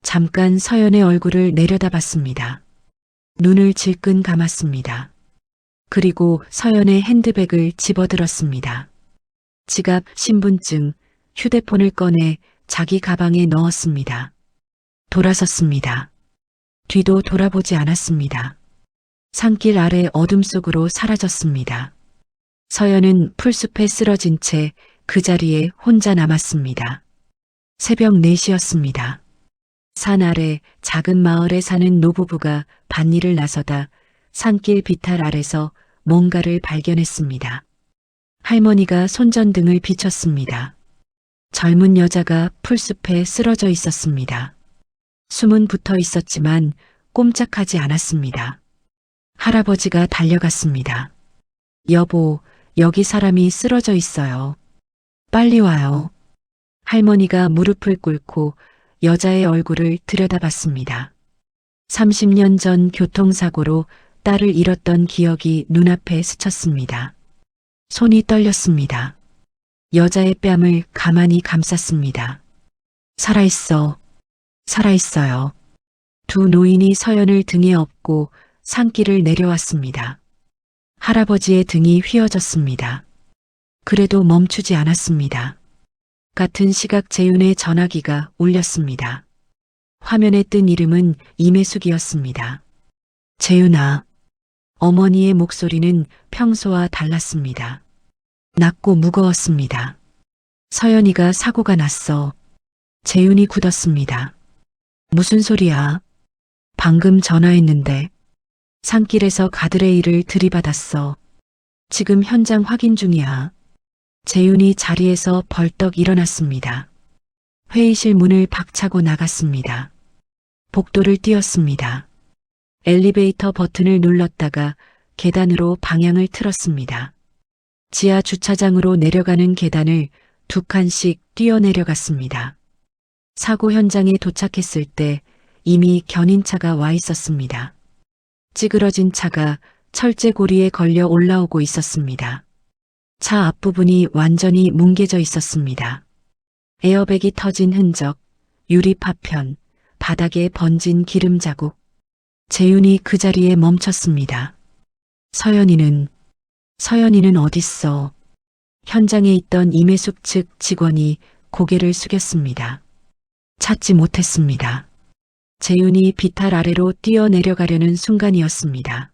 잠깐 서연의 얼굴을 내려다봤습니다. 눈을 질끈 감았습니다. 그리고 서연의 핸드백을 집어들었습니다. 지갑, 신분증, 휴대폰을 꺼내 자기 가방에 넣었습니다. 돌아섰습니다. 뒤도 돌아보지 않았습니다. 산길 아래 어둠 속으로 사라졌습니다. 서연은 풀숲에 쓰러진 채 그 자리에 혼자 남았습니다. 새벽 4시였습니다. 산 아래 작은 마을에 사는 노부부가 밭일을 나서다 산길 비탈 아래서 뭔가를 발견했습니다. 할머니가 손전등을 비췄습니다. 젊은 여자가 풀숲에 쓰러져 있었습니다. 숨은 붙어 있었지만 꼼짝하지 않았습니다. 할아버지가 달려갔습니다. 여보, 여기 사람이 쓰러져 있어요. 빨리 와요. 할머니가 무릎을 꿇고 여자의 얼굴을 들여다봤습니다. 30년 전 교통사고로 딸을 잃었던 기억이 눈앞에 스쳤습니다. 손이 떨렸습니다. 여자의 뺨을 가만히 감쌌습니다. 살아있어. 살아있어요. 두 노인이 서연을 등에 업고 산길을 내려왔습니다. 할아버지의 등이 휘어졌습니다. 그래도 멈추지 않았습니다. 같은 시각 재윤의 전화기가 울렸습니다. 화면에 뜬 이름은 임혜숙이었습니다. 재윤아. 어머니의 목소리는 평소와 달랐습니다. 낮고 무거웠습니다. 서연이가 사고가 났어. 재윤이 굳었습니다. 무슨 소리야? 방금 전화했는데. 산길에서 가드레일을 들이받았어. 지금 현장 확인 중이야. 재윤이 자리에서 벌떡 일어났습니다. 회의실 문을 박차고 나갔습니다. 복도를 뛰었습니다. 엘리베이터 버튼을 눌렀다가 계단으로 방향을 틀었습니다. 지하 주차장으로 내려가는 계단을 2칸씩 뛰어내려갔습니다. 사고 현장에 도착했을 때 이미 견인차가 와 있었습니다. 찌그러진 차가 철제고리에 걸려 올라오고 있었습니다. 차 앞부분이 완전히 뭉개져 있었습니다. 에어백이 터진 흔적, 유리 파편, 바닥에 번진 기름 자국. 재윤이 그 자리에 멈췄습니다. 서연이는 어딨어? 현장에 있던 임혜숙 측 직원이 고개를 숙였습니다. 찾지 못했습니다. 재윤이 비탈 아래로 뛰어내려가려는 순간이었습니다.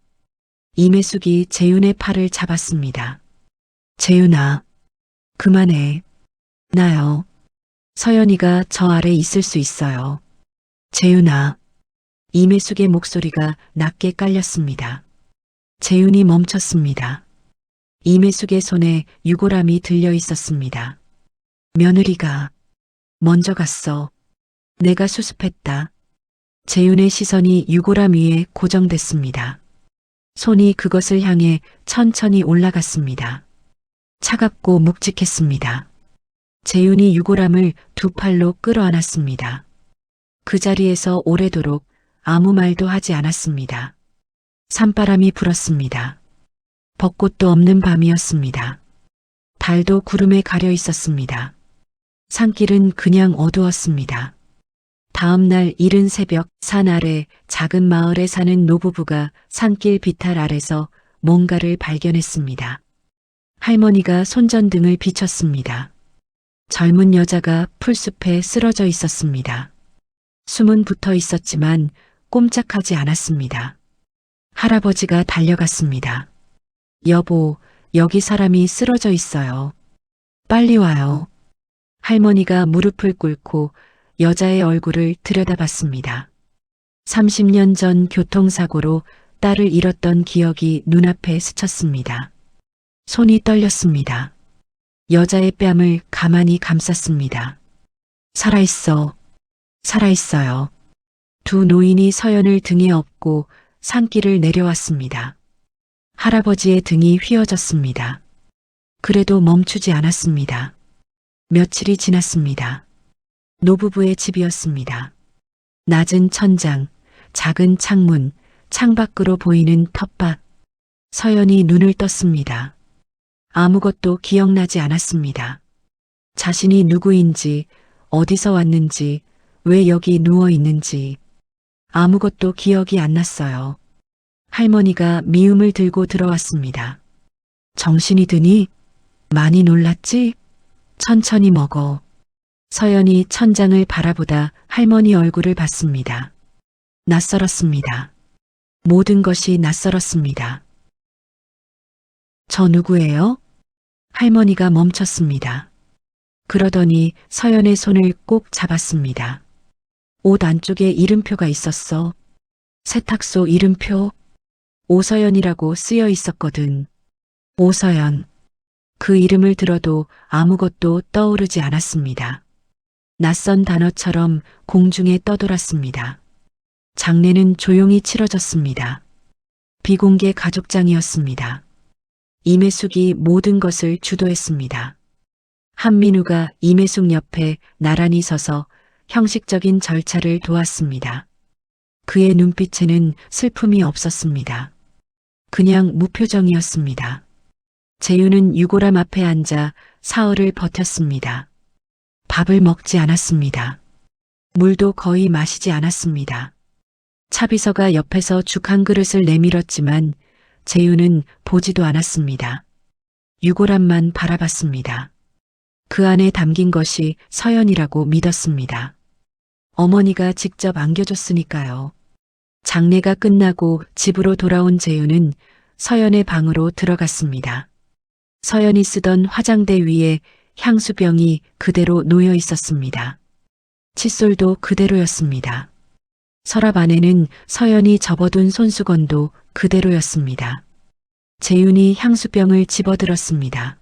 임혜숙이 재윤의 팔을 잡았습니다. 재윤아, 그만해. 나요. 서연이가 저 아래 있을 수 있어요. 재윤아. 임혜숙의 목소리가 낮게 깔렸습니다. 재윤이 멈췄습니다. 임혜숙의 손에 유골함이 들려 있었습니다. 며느리가 먼저 갔어. 내가 수습했다. 재윤의 시선이 유골함 위에 고정됐습니다. 손이 그것을 향해 천천히 올라갔습니다. 차갑고 묵직했습니다. 재윤이 유골함을 두 팔로 끌어안았습니다. 그 자리에서 오래도록 아무 말도 하지 않았습니다. 산바람이 불었습니다. 벚꽃도 없는 밤이었습니다. 달도 구름에 가려 있었습니다. 산길은 그냥 어두웠습니다. 다음 날 이른 새벽 산 아래 작은 마을에 사는 노부부가 산길 비탈 아래서 뭔가를 발견했습니다. 할머니가 손전등을 비췄습니다. 젊은 여자가 풀숲에 쓰러져 있었습니다. 숨은 붙어 있었지만 꼼짝하지 않았습니다. 할아버지가 달려갔습니다. 여보, 여기 사람이 쓰러져 있어요. 빨리 와요. 할머니가 무릎을 꿇고 여자의 얼굴을 들여다봤습니다. 30년 전 교통사고로 딸을 잃었던 기억이 눈앞에 스쳤습니다. 손이 떨렸습니다. 여자의 뺨을 가만히 감쌌습니다. 살아있어. 살아있어요. 두 노인이 서연을 등에 업고 산길을 내려왔습니다. 할아버지의 등이 휘어졌습니다. 그래도 멈추지 않았습니다. 며칠이 지났습니다. 노부부의 집이었습니다. 낮은 천장, 작은 창문, 창밖으로 보이는 텃밭. 서연이 눈을 떴습니다. 아무것도 기억나지 않았습니다. 자신이 누구인지, 어디서 왔는지, 왜 여기 누워 있는지 아무것도 기억이 안 났어요. 할머니가 미음을 들고 들어왔습니다. 정신이 드니? 많이 놀랐지? 천천히 먹어. 서연이 천장을 바라보다 할머니 얼굴을 봤습니다. 낯설었습니다. 모든 것이 낯설었습니다. 저 누구예요? 할머니가 멈췄습니다. 그러더니 서연의 손을 꼭 잡았습니다. 옷 안쪽에 이름표가 있었어. 세탁소 이름표. 오서연이라고 쓰여 있었거든. 오서연. 그 이름을 들어도 아무것도 떠오르지 않았습니다. 낯선 단어처럼 공중에 떠돌았습니다. 장례는 조용히 치러졌습니다. 비공개 가족장이었습니다. 임혜숙이 모든 것을 주도했습니다. 한민우가 임혜숙 옆에 나란히 서서 형식적인 절차를 도왔습니다. 그의 눈빛에는 슬픔이 없었습니다. 그냥 무표정이었습니다. 재윤은 유골함 앞에 앉아 사흘을 버텼습니다. 밥을 먹지 않았습니다. 물도 거의 마시지 않았습니다. 차비서가 옆에서 죽 한 그릇을 내밀었지만 재윤은 보지도 않았습니다. 유골함만 바라봤습니다. 그 안에 담긴 것이 서연이라고 믿었습니다. 어머니가 직접 안겨줬으니까요. 장례가 끝나고 집으로 돌아온 재윤은 서연의 방으로 들어갔습니다. 서연이 쓰던 화장대 위에 향수병이 그대로 놓여 있었습니다. 칫솔도 그대로였습니다. 서랍 안에는 서연이 접어둔 손수건도 그대로였습니다. 재윤이 향수병을 집어들었습니다.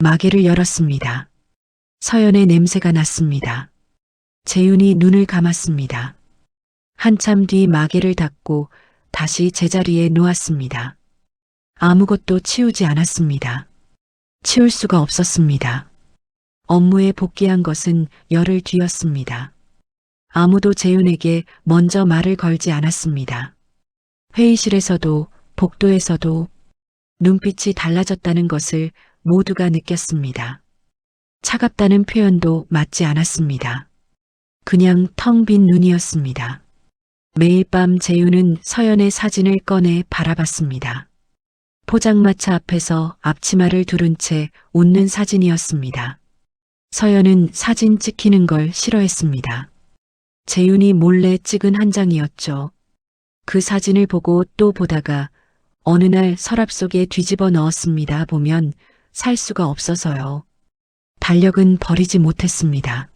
마개를 열었습니다. 서연의 냄새가 났습니다. 재윤이 눈을 감았습니다. 한참 뒤 마개를 닫고 다시 제자리에 놓았습니다. 아무것도 치우지 않았습니다. 치울 수가 없었습니다. 업무에 복귀한 것은 열흘 뒤였습니다. 아무도 재윤에게 먼저 말을 걸지 않았습니다. 회의실에서도 복도에서도 눈빛이 달라졌다는 것을 모두가 느꼈습니다. 차갑다는 표현도 맞지 않았습니다. 그냥 텅 빈 눈이었습니다. 매일 밤 재윤은 서연의 사진을 꺼내 바라봤습니다. 포장마차 앞에서 앞치마를 두른 채 웃는 사진이었습니다. 서연은 사진 찍히는 걸 싫어했습니다. 재윤이 몰래 찍은 한 장이었죠. 그 사진을 보고 또 보다가 어느 날 서랍 속에 뒤집어 넣었습니다. 보면 살 수가 없어서요. 달력은 버리지 못했습니다.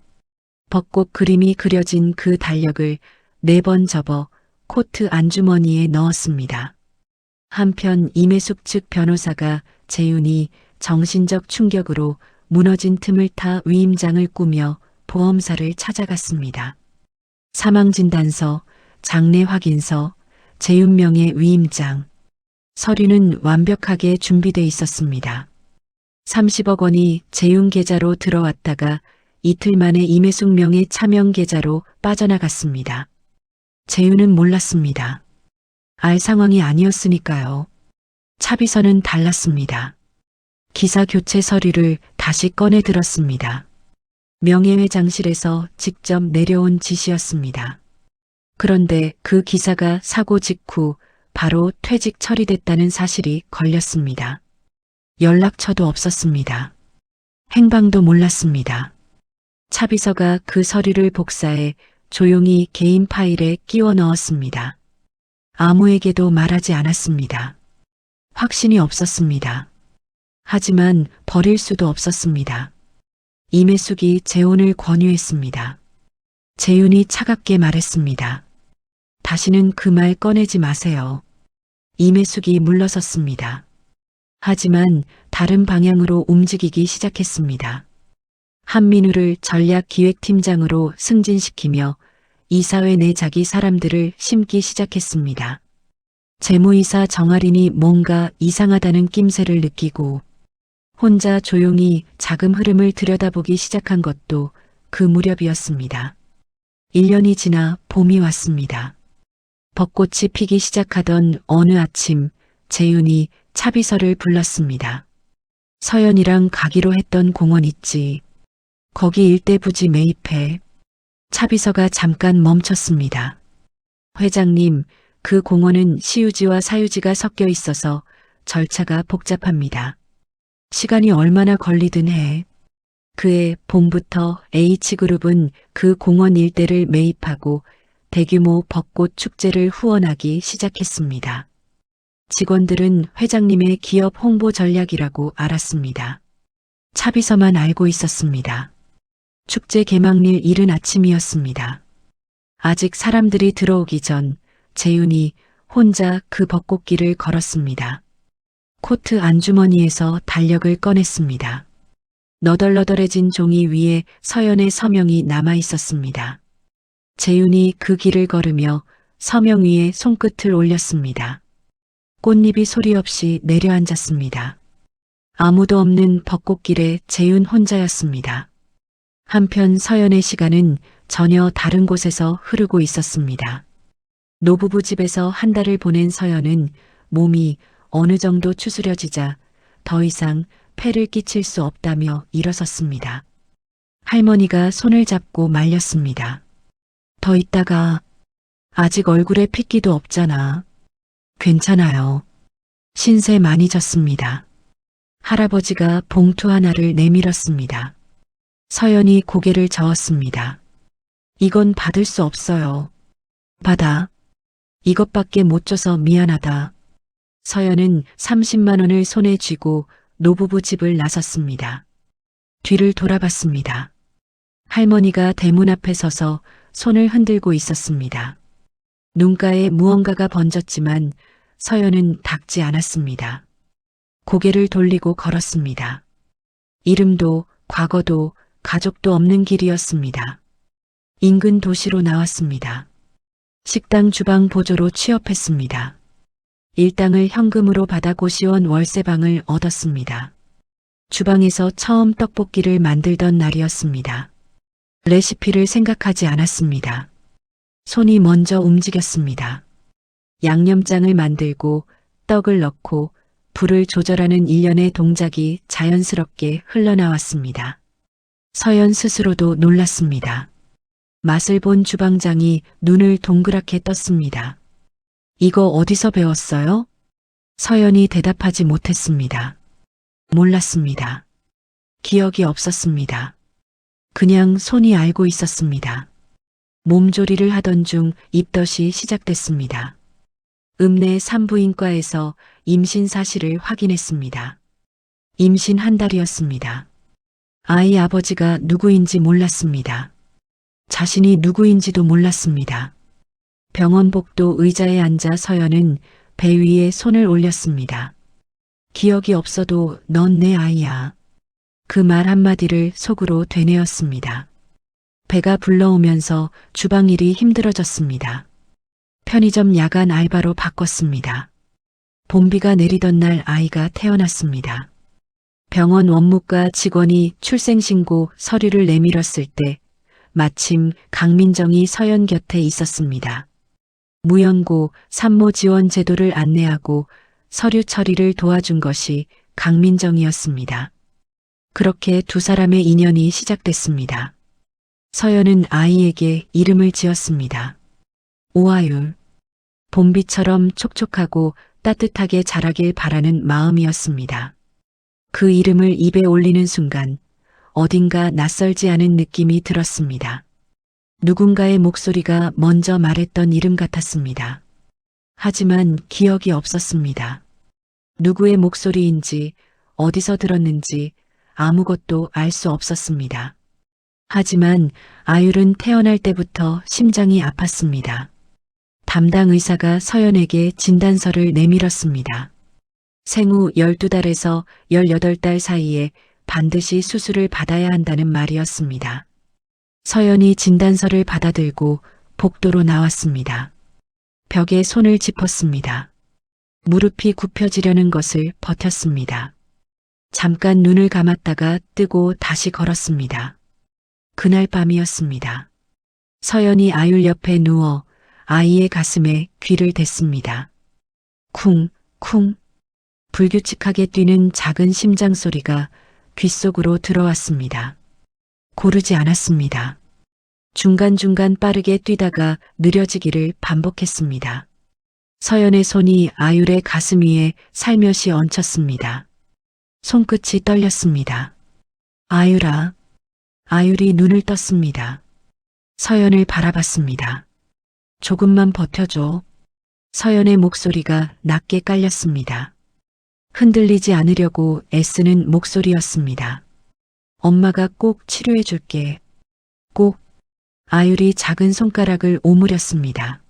벚꽃 그림이 그려진 그 달력을 4번 접어 코트 안주머니에 넣었습니다. 한편 임혜숙 측 변호사가 재윤이 정신적 충격으로 무너진 틈을 타 위임장을 꾸며 보험사를 찾아갔습니다. 사망진단서, 장례 확인서, 재윤명의 위임장. 서류는 완벽하게 준비돼 있었습니다. 30억 원이 재윤 계좌로 들어왔다가 이틀 만에 임혜숙 명의 차명 계좌로 빠져나갔습니다. 재윤은 몰랐습니다. 알 상황이 아니었으니까요. 차비서는 달랐습니다. 기사 교체 서류를 다시 꺼내 들었습니다. 명예회장실에서 직접 내려온 지시였습니다. 그런데 그 기사가 사고 직후 바로 퇴직 처리됐다는 사실이 걸렸습니다. 연락처도 없었습니다. 행방도 몰랐습니다. 차비서가 그 서류를 복사해 조용히 개인 파일에 끼워 넣었습니다. 아무에게도 말하지 않았습니다. 확신이 없었습니다. 하지만 버릴 수도 없었습니다. 임혜숙이 재혼을 권유했습니다. 재윤이 차갑게 말했습니다. 다시는 그 말 꺼내지 마세요. 임혜숙이 물러섰습니다. 하지만 다른 방향으로 움직이기 시작했습니다. 한민우를 전략기획팀장으로 승진시키며 이사회 내 자기 사람들을 심기 시작했습니다. 재무이사 정아린이 뭔가 이상하다는 낌새를 느끼고 혼자 조용히 자금 흐름을 들여다보기 시작한 것도 그 무렵이었습니다. 1년이 지나 봄이 왔습니다. 벚꽃이 피기 시작하던 어느 아침 재윤이 차비서를 불렀습니다. 서연이랑 가기로 했던 공원 있지. 거기 일대 부지 매입해. 차비서가 잠깐 멈췄습니다. 회장님, 그 공원은 시유지와 사유지가 섞여 있어서 절차가 복잡합니다. 시간이 얼마나 걸리든 해. 그해 봄부터 H그룹은 그 공원 일대를 매입하고 대규모 벚꽃 축제를 후원하기 시작했습니다. 직원들은 회장님의 기업 홍보 전략이라고 알았습니다. 차비서만 알고 있었습니다. 축제 개막일 이른 아침이었습니다. 아직 사람들이 들어오기 전 재윤이 혼자 그 벚꽃길을 걸었습니다. 코트 안주머니에서 달력을 꺼냈습니다. 너덜너덜해진 종이 위에 서연의 서명이 남아 있었습니다. 재윤이 그 길을 걸으며 서명 위에 손끝을 올렸습니다. 꽃잎이 소리 없이 내려앉았습니다. 아무도 없는 벚꽃길에 재윤 혼자였습니다. 한편 서연의 시간은 전혀 다른 곳에서 흐르고 있었습니다. 노부부 집에서 한 달을 보낸 서연은 몸이 어느 정도 추스려지자 더 이상 폐를 끼칠 수 없다며 일어섰습니다. 할머니가 손을 잡고 말렸습니다. 더 있다가 아직 얼굴에 핏기도 없잖아. 괜찮아요. 신세 많이 졌습니다. 할아버지가 봉투 하나를 내밀었습니다. 서연이 고개를 저었습니다. 이건 받을 수 없어요. 받아. 이것밖에 못 줘서 미안하다. 서연은 30만 원을 손에 쥐고 노부부 집을 나섰습니다. 뒤를 돌아봤습니다. 할머니가 대문 앞에 서서 손을 흔들고 있었습니다. 눈가에 무언가가 번졌지만 서연은 닦지 않았습니다. 고개를 돌리고 걸었습니다. 이름도 과거도 가족도 없는 길이었습니다. 인근 도시로 나왔습니다. 식당 주방 보조로 취업했습니다. 일당을 현금으로 받아 고시원 월세방을 얻었습니다. 주방에서 처음 떡볶이를 만들던 날이었습니다. 레시피를 생각하지 않았습니다. 손이 먼저 움직였습니다. 양념장을 만들고 떡을 넣고 불을 조절하는 일련의 동작이 자연스럽게 흘러나왔습니다. 서연 스스로도 놀랐습니다. 맛을 본 주방장이 눈을 동그랗게 떴습니다. 이거 어디서 배웠어요? 서연이 대답하지 못했습니다. 몰랐습니다. 기억이 없었습니다. 그냥 손이 알고 있었습니다. 몸조리를 하던 중 입덧이 시작됐습니다. 읍내 산부인과에서 임신 사실을 확인했습니다. 임신 한 달이었습니다. 아이 아버지가 누구인지 몰랐습니다. 자신이 누구인지도 몰랐습니다. 병원 복도 의자에 앉아 서연은 배 위에 손을 올렸습니다. 기억이 없어도 넌 내 아이야. 그 말 한마디를 속으로 되뇌었습니다. 배가 불러오면서 주방 일이 힘들어졌습니다. 편의점 야간 알바로 바꿨습니다. 봄비가 내리던 날 아이가 태어났습니다. 병원 원무과 직원이 출생신고 서류를 내밀었을 때 마침 강민정이 서연 곁에 있었습니다. 무연고 산모 지원 제도를 안내하고 서류 처리를 도와준 것이 강민정이었습니다. 그렇게 두 사람의 인연이 시작됐습니다. 서연은 아이에게 이름을 지었습니다. 오하율. 봄비처럼 촉촉하고 따뜻하게 자라길 바라는 마음이었습니다. 그 이름을 입에 올리는 순간 어딘가 낯설지 않은 느낌이 들었습니다. 누군가의 목소리가 먼저 말했던 이름 같았습니다. 하지만 기억이 없었습니다. 누구의 목소리인지 어디서 들었는지 아무것도 알 수 없었습니다. 하지만 아율은 태어날 때부터 심장이 아팠습니다. 담당 의사가 서연에게 진단서를 내밀었습니다. 생후 12달에서 18달 사이에 반드시 수술을 받아야 한다는 말이었습니다. 서연이 진단서를 받아들고 복도로 나왔습니다. 벽에 손을 짚었습니다. 무릎이 굽혀지려는 것을 버텼습니다. 잠깐 눈을 감았다가 뜨고 다시 걸었습니다. 그날 밤이었습니다. 서연이 아율 옆에 누워 아이의 가슴에 귀를 댔습니다. 쿵, 쿵. 불규칙하게 뛰는 작은 심장 소리가 귓속으로 들어왔습니다. 고르지 않았습니다. 중간중간 빠르게 뛰다가 느려지기를 반복했습니다. 서연의 손이 아율의 가슴 위에 살며시 얹혔습니다. 손끝이 떨렸습니다. 아율아. 아율이 눈을 떴습니다. 서연을 바라봤습니다. 조금만 버텨줘. 서연의 목소리가 낮게 깔렸습니다. 흔들리지 않으려고 애쓰는 목소리였습니다. 엄마가 꼭 치료해 줄게. 꼭. 아율이 작은 손가락을 오므렸습니다.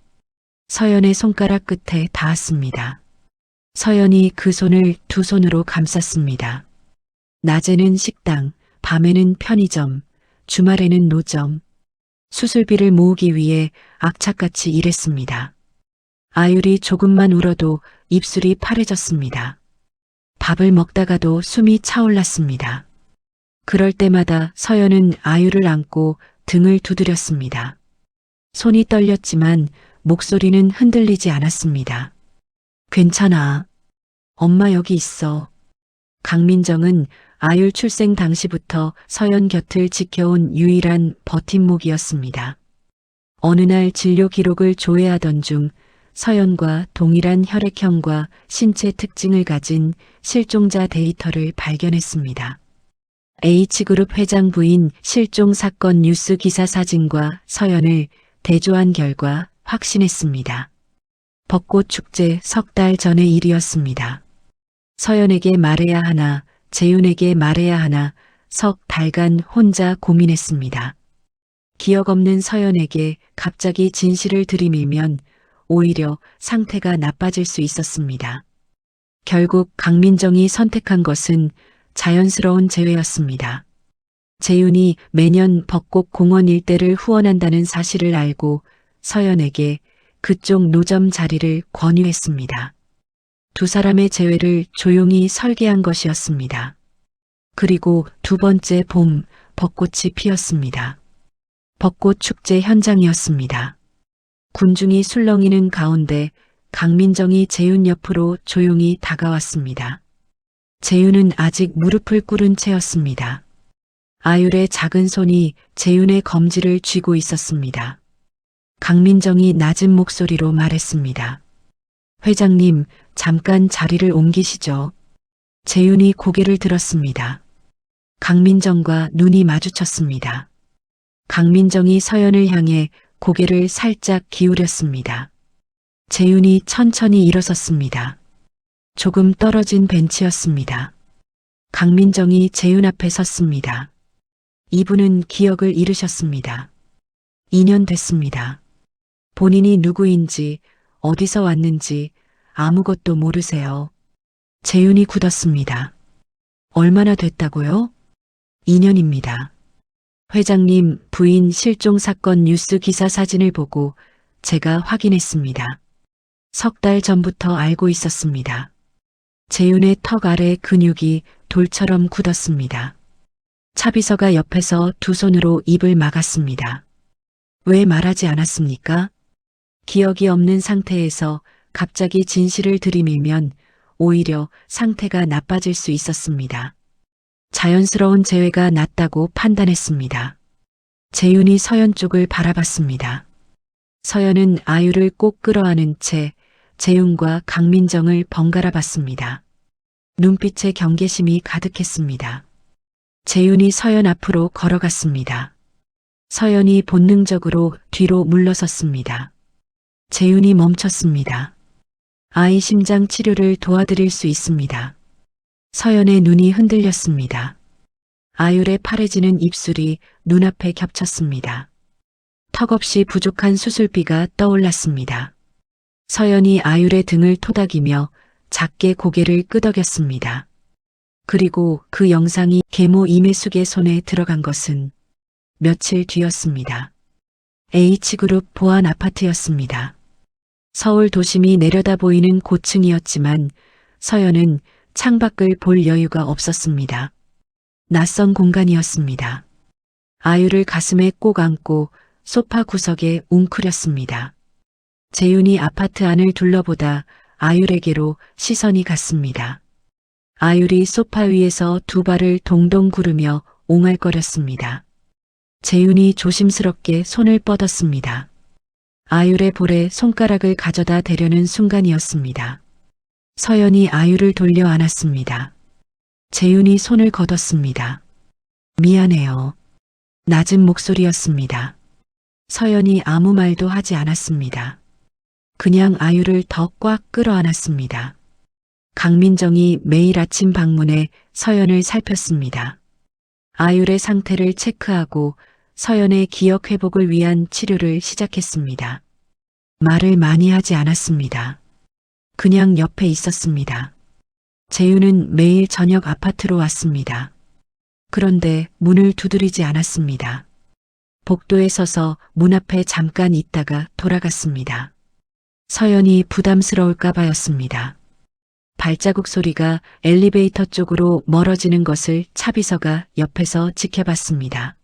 서연의 손가락 끝에 닿았습니다. 서연이 그 손을 두 손으로 감쌌습니다. 낮에는 식당, 밤에는 편의점, 주말에는 노점. 수술비를 모으기 위해 악착같이 일했습니다. 아율이 조금만 울어도 입술이 파래졌습니다. 밥을 먹다가도 숨이 차올랐습니다. 그럴 때마다 서연은 아율을 안고 등을 두드렸습니다. 손이 떨렸지만 목소리는 흔들리지 않았습니다. 괜찮아. 엄마 여기 있어. 강민정은 아율 출생 당시부터 서연 곁을 지켜온 유일한 버팀목이었습니다. 어느 날 진료 기록을 조회하던 중 서연과 동일한 혈액형과 신체 특징을 가진 실종자 데이터를 발견했습니다. H그룹 회장 부인 실종 사건 뉴스 기사 사진과 서연을 대조한 결과 확신했습니다. 벚꽃 축제 석 달 전의 일이었습니다. 서연에게 말해야 하나, 재윤에게 말해야 하나 석 달간 혼자 고민했습니다. 기억 없는 서연에게 갑자기 진실을 들이밀면 오히려 상태가 나빠질 수 있었습니다. 결국 강민정이 선택한 것은 자연스러운 재회였습니다. 재윤이 매년 벚꽃 공원 일대를 후원한다는 사실을 알고 서연에게 그쪽 노점 자리를 권유했습니다. 두 사람의 재회를 조용히 설계한 것이었습니다. 그리고 두 번째 봄, 벚꽃이 피었습니다. 벚꽃 축제 현장이었습니다. 군중이 술렁이는 가운데 강민정이 재윤 옆으로 조용히 다가왔습니다. 재윤은 아직 무릎을 꿇은 채였습니다. 아율의 작은 손이 재윤의 검지를 쥐고 있었습니다. 강민정이 낮은 목소리로 말했습니다. 회장님, 잠깐 자리를 옮기시죠. 재윤이 고개를 들었습니다. 강민정과 눈이 마주쳤습니다. 강민정이 서연을 향해 고개를 살짝 기울였습니다. 재윤이 천천히 일어섰습니다. 조금 떨어진 벤치였습니다. 강민정이 재윤 앞에 섰습니다. 이분은 기억을 잃으셨습니다. 2년 됐습니다. 본인이 누구인지, 어디서 왔는지 아무것도 모르세요. 재윤이 굳었습니다. 얼마나 됐다고요? 2년입니다. 회장님 부인 실종 사건 뉴스 기사 사진을 보고 제가 확인했습니다. 석 달 전부터 알고 있었습니다. 재윤의 턱 아래 근육이 돌처럼 굳었습니다. 차비서가 옆에서 두 손으로 입을 막았습니다. 왜 말하지 않았습니까? 기억이 없는 상태에서 갑자기 진실을 들이밀면 오히려 상태가 나빠질 수 있었습니다. 자연스러운 재회가 낫다고 판단했습니다. 재윤이 서연 쪽을 바라봤습니다. 서연은 아유를 꼭 끌어안은 채 재윤과 강민정을 번갈아 봤습니다. 눈빛에 경계심이 가득했습니다. 재윤이 서연 앞으로 걸어갔습니다. 서연이 본능적으로 뒤로 물러섰습니다. 재윤이 멈췄습니다. 아이 심장 치료를 도와드릴 수 있습니다. 서연의 눈이 흔들렸습니다. 아율의 파래지는 입술이 눈앞에 겹쳤습니다. 턱없이 부족한 수술비가 떠올랐습니다. 서연이 아율의 등을 토닥이며 작게 고개를 끄덕였습니다. 그리고 그 영상이 계모 이매숙의 손에 들어간 것은 며칠 뒤였습니다. H그룹 보안 아파트였습니다. 서울 도심이 내려다 보이는 고층이었지만 서연은 창밖을 볼 여유가 없었습니다. 낯선 공간이었습니다. 아유를 가슴에 꼭 안고 소파 구석에 웅크렸습니다. 재윤이 아파트 안을 둘러보다 아율에게로 시선이 갔습니다. 아율이 소파 위에서 두 발을 동동 구르며 옹알거렸습니다. 재윤이 조심스럽게 손을 뻗었습니다. 아율의 볼에 손가락을 가져다 대려는 순간이었습니다. 서연이 아율을 돌려 안았습니다. 재윤이 손을 걷었습니다. 미안해요. 낮은 목소리였습니다. 서연이 아무 말도 하지 않았습니다. 그냥 아율을 더 꽉 끌어안았습니다. 강민정이 매일 아침 방문해 서연을 살폈습니다. 아율의 상태를 체크하고 서연의 기억 회복을 위한 치료를 시작했습니다. 말을 많이 하지 않았습니다. 그냥 옆에 있었습니다. 재윤은 매일 저녁 아파트로 왔습니다. 그런데 문을 두드리지 않았습니다. 복도에 서서 문 앞에 잠깐 있다가 돌아갔습니다. 서연이 부담스러울까 봐였습니다. 발자국 소리가 엘리베이터 쪽으로 멀어지는 것을 차비서가 옆에서 지켜봤습니다.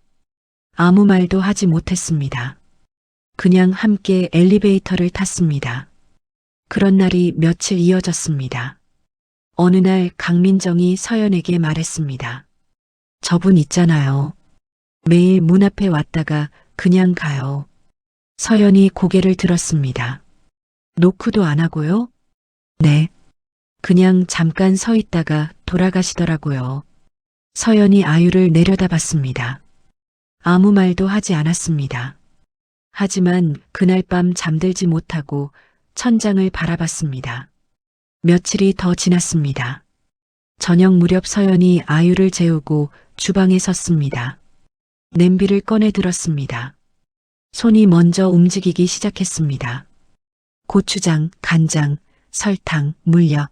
아무 말도 하지 못했습니다. 그냥 함께 엘리베이터를 탔습니다. 그런 날이 며칠 이어졌습니다. 어느 날 강민정이 서연에게 말했습니다. 저분 있잖아요. 매일 문 앞에 왔다가 그냥 가요. 서연이 고개를 들었습니다. 노크도 안 하고요? 네. 그냥 잠깐 서 있다가 돌아가시더라고요. 서연이 아유를 내려다봤습니다. 아무 말도 하지 않았습니다. 하지만 그날 밤 잠들지 못하고 천장을 바라봤습니다. 며칠이 더 지났습니다. 저녁 무렵 서연이 아유를 재우고 주방에 섰습니다. 냄비를 꺼내 들었습니다. 손이 먼저 움직이기 시작했습니다. 고추장, 간장, 설탕, 물엿.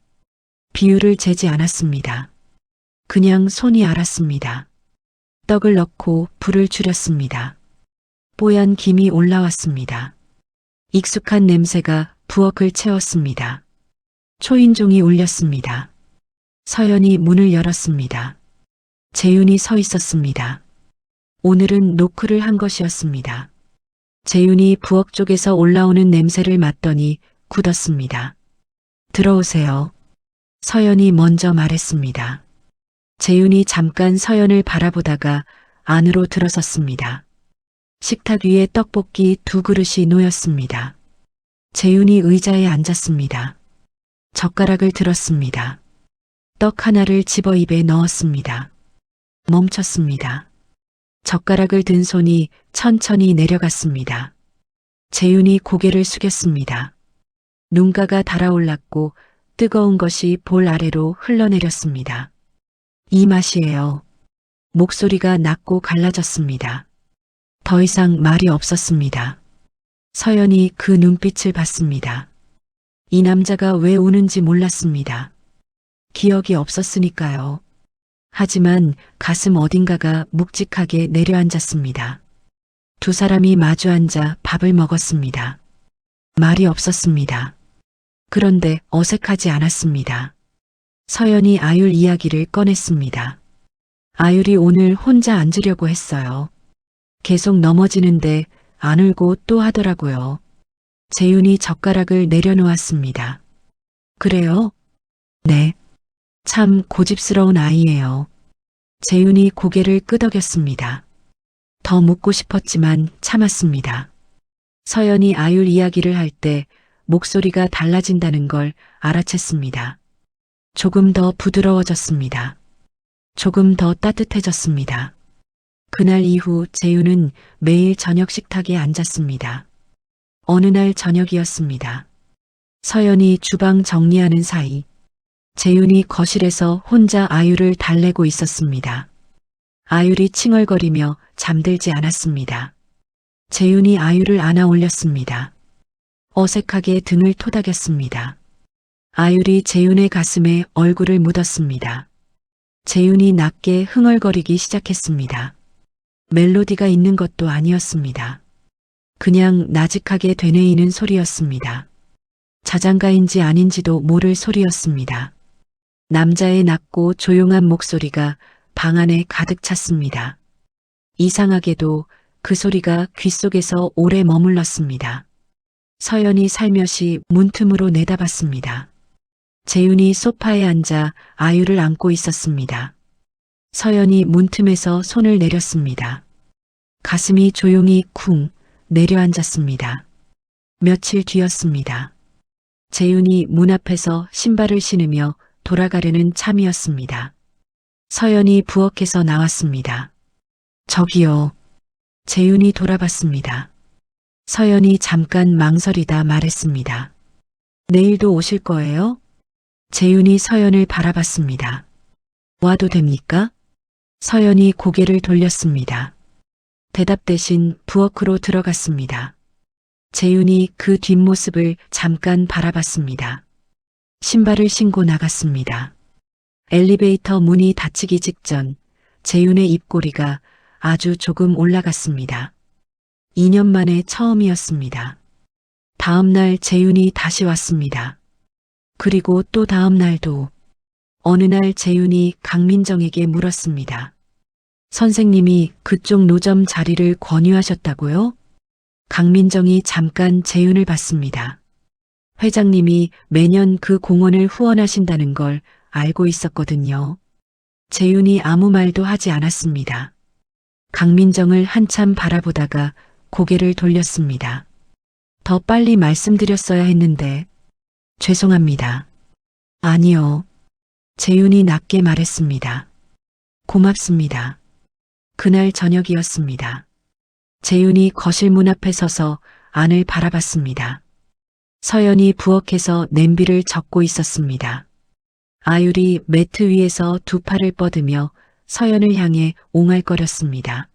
비율을 재지 않았습니다. 그냥 손이 알았습니다. 떡을 넣고 불을 줄였습니다. 뽀얀 김이 올라왔습니다. 익숙한 냄새가 부엌을 채웠습니다. 초인종이 울렸습니다. 서연이 문을 열었습니다. 재윤이 서 있었습니다. 오늘은 노크를 한 것이었습니다. 재윤이 부엌 쪽에서 올라오는 냄새를 맡더니 굳었습니다. 들어오세요. 서연이 먼저 말했습니다. 재윤이 잠깐 서연을 바라보다가 안으로 들어섰습니다. 식탁 위에 떡볶이 2그릇이 놓였습니다. 재윤이 의자에 앉았습니다. 젓가락을 들었습니다. 떡 하나를 집어 입에 넣었습니다. 멈췄습니다. 젓가락을 든 손이 천천히 내려갔습니다. 재윤이 고개를 숙였습니다. 눈가가 달아올랐고 뜨거운 것이 볼 아래로 흘러내렸습니다. 이 맛이에요. 목소리가 낮고 갈라졌습니다. 더 이상 말이 없었습니다. 서연이 그 눈빛을 봤습니다. 이 남자가 왜 우는지 몰랐습니다. 기억이 없었으니까요. 하지만 가슴 어딘가가 묵직하게 내려앉았습니다. 두 사람이 마주 앉아 밥을 먹었습니다. 말이 없었습니다. 그런데 어색하지 않았습니다. 서연이 아율 이야기를 꺼냈습니다. 아율이 오늘 혼자 앉으려고 했어요. 계속 넘어지는데 안 울고 또 하더라고요. 재윤이 젓가락을 내려놓았습니다. 그래요? 네. 참 고집스러운 아이예요. 재윤이 고개를 끄덕였습니다. 더 묻고 싶었지만 참았습니다. 서연이 아율 이야기를 할 때 목소리가 달라진다는 걸 알아챘습니다. 조금 더 부드러워졌습니다. 조금 더 따뜻해졌습니다. 그날 이후 재윤은 매일 저녁 식탁에 앉았습니다. 어느 날 저녁이었습니다. 서연이 주방 정리하는 사이 재윤이 거실에서 혼자 아유를 달래고 있었습니다. 아유리 칭얼거리며 잠들지 않았습니다. 재윤이 아유를 안아 올렸습니다. 어색하게 등을 토닥였습니다. 아유리 재윤의 가슴에 얼굴을 묻었습니다. 재윤이 낮게 흥얼거리기 시작했습니다. 멜로디가 있는 것도 아니었습니다. 그냥 나직하게 되뇌이는 소리였습니다. 자장가인지 아닌지도 모를 소리였습니다. 남자의 낮고 조용한 목소리가 방 안에 가득 찼습니다. 이상하게도 그 소리가 귓속에서 오래 머물렀습니다. 서연이 살며시 문틈으로 내다봤습니다. 재윤이 소파에 앉아 아유를 안고 있었습니다. 서연이 문틈에서 손을 내렸습니다. 가슴이 조용히 쿵 내려앉았습니다. 며칠 뒤였습니다. 재윤이 문 앞에서 신발을 신으며 돌아가려는 참이었습니다. 서연이 부엌에서 나왔습니다. 저기요. 재윤이 돌아봤습니다. 서연이 잠깐 망설이다 말했습니다. 내일도 오실 거예요? 재윤이 서연을 바라봤습니다. 와도 됩니까? 서연이 고개를 돌렸습니다. 대답 대신 부엌으로 들어갔습니다. 재윤이 그 뒷모습을 잠깐 바라봤습니다. 신발을 신고 나갔습니다. 엘리베이터 문이 닫히기 직전 재윤의 입꼬리가 아주 조금 올라갔습니다. 2년 만에 처음이었습니다. 다음 날 재윤이 다시 왔습니다. 그리고 또 다음 날도 어느 날 재윤이 강민정에게 물었습니다. 선생님이 그쪽 노점 자리를 권유하셨다고요? 강민정이 잠깐 재윤을 봤습니다. 회장님이 매년 그 공원을 후원하신다는 걸 알고 있었거든요. 재윤이 아무 말도 하지 않았습니다. 강민정을 한참 바라보다가 고개를 돌렸습니다. 더 빨리 말씀드렸어야 했는데 죄송합니다. 아니요. 재윤이 낮게 말했습니다. 고맙습니다. 그날 저녁이었습니다. 재윤이 거실 문 앞에 서서 안을 바라봤습니다. 서연이 부엌에서 냄비를 젓고 있었습니다. 아율이 매트 위에서 두 팔을 뻗으며 서연을 향해 옹알거렸습니다.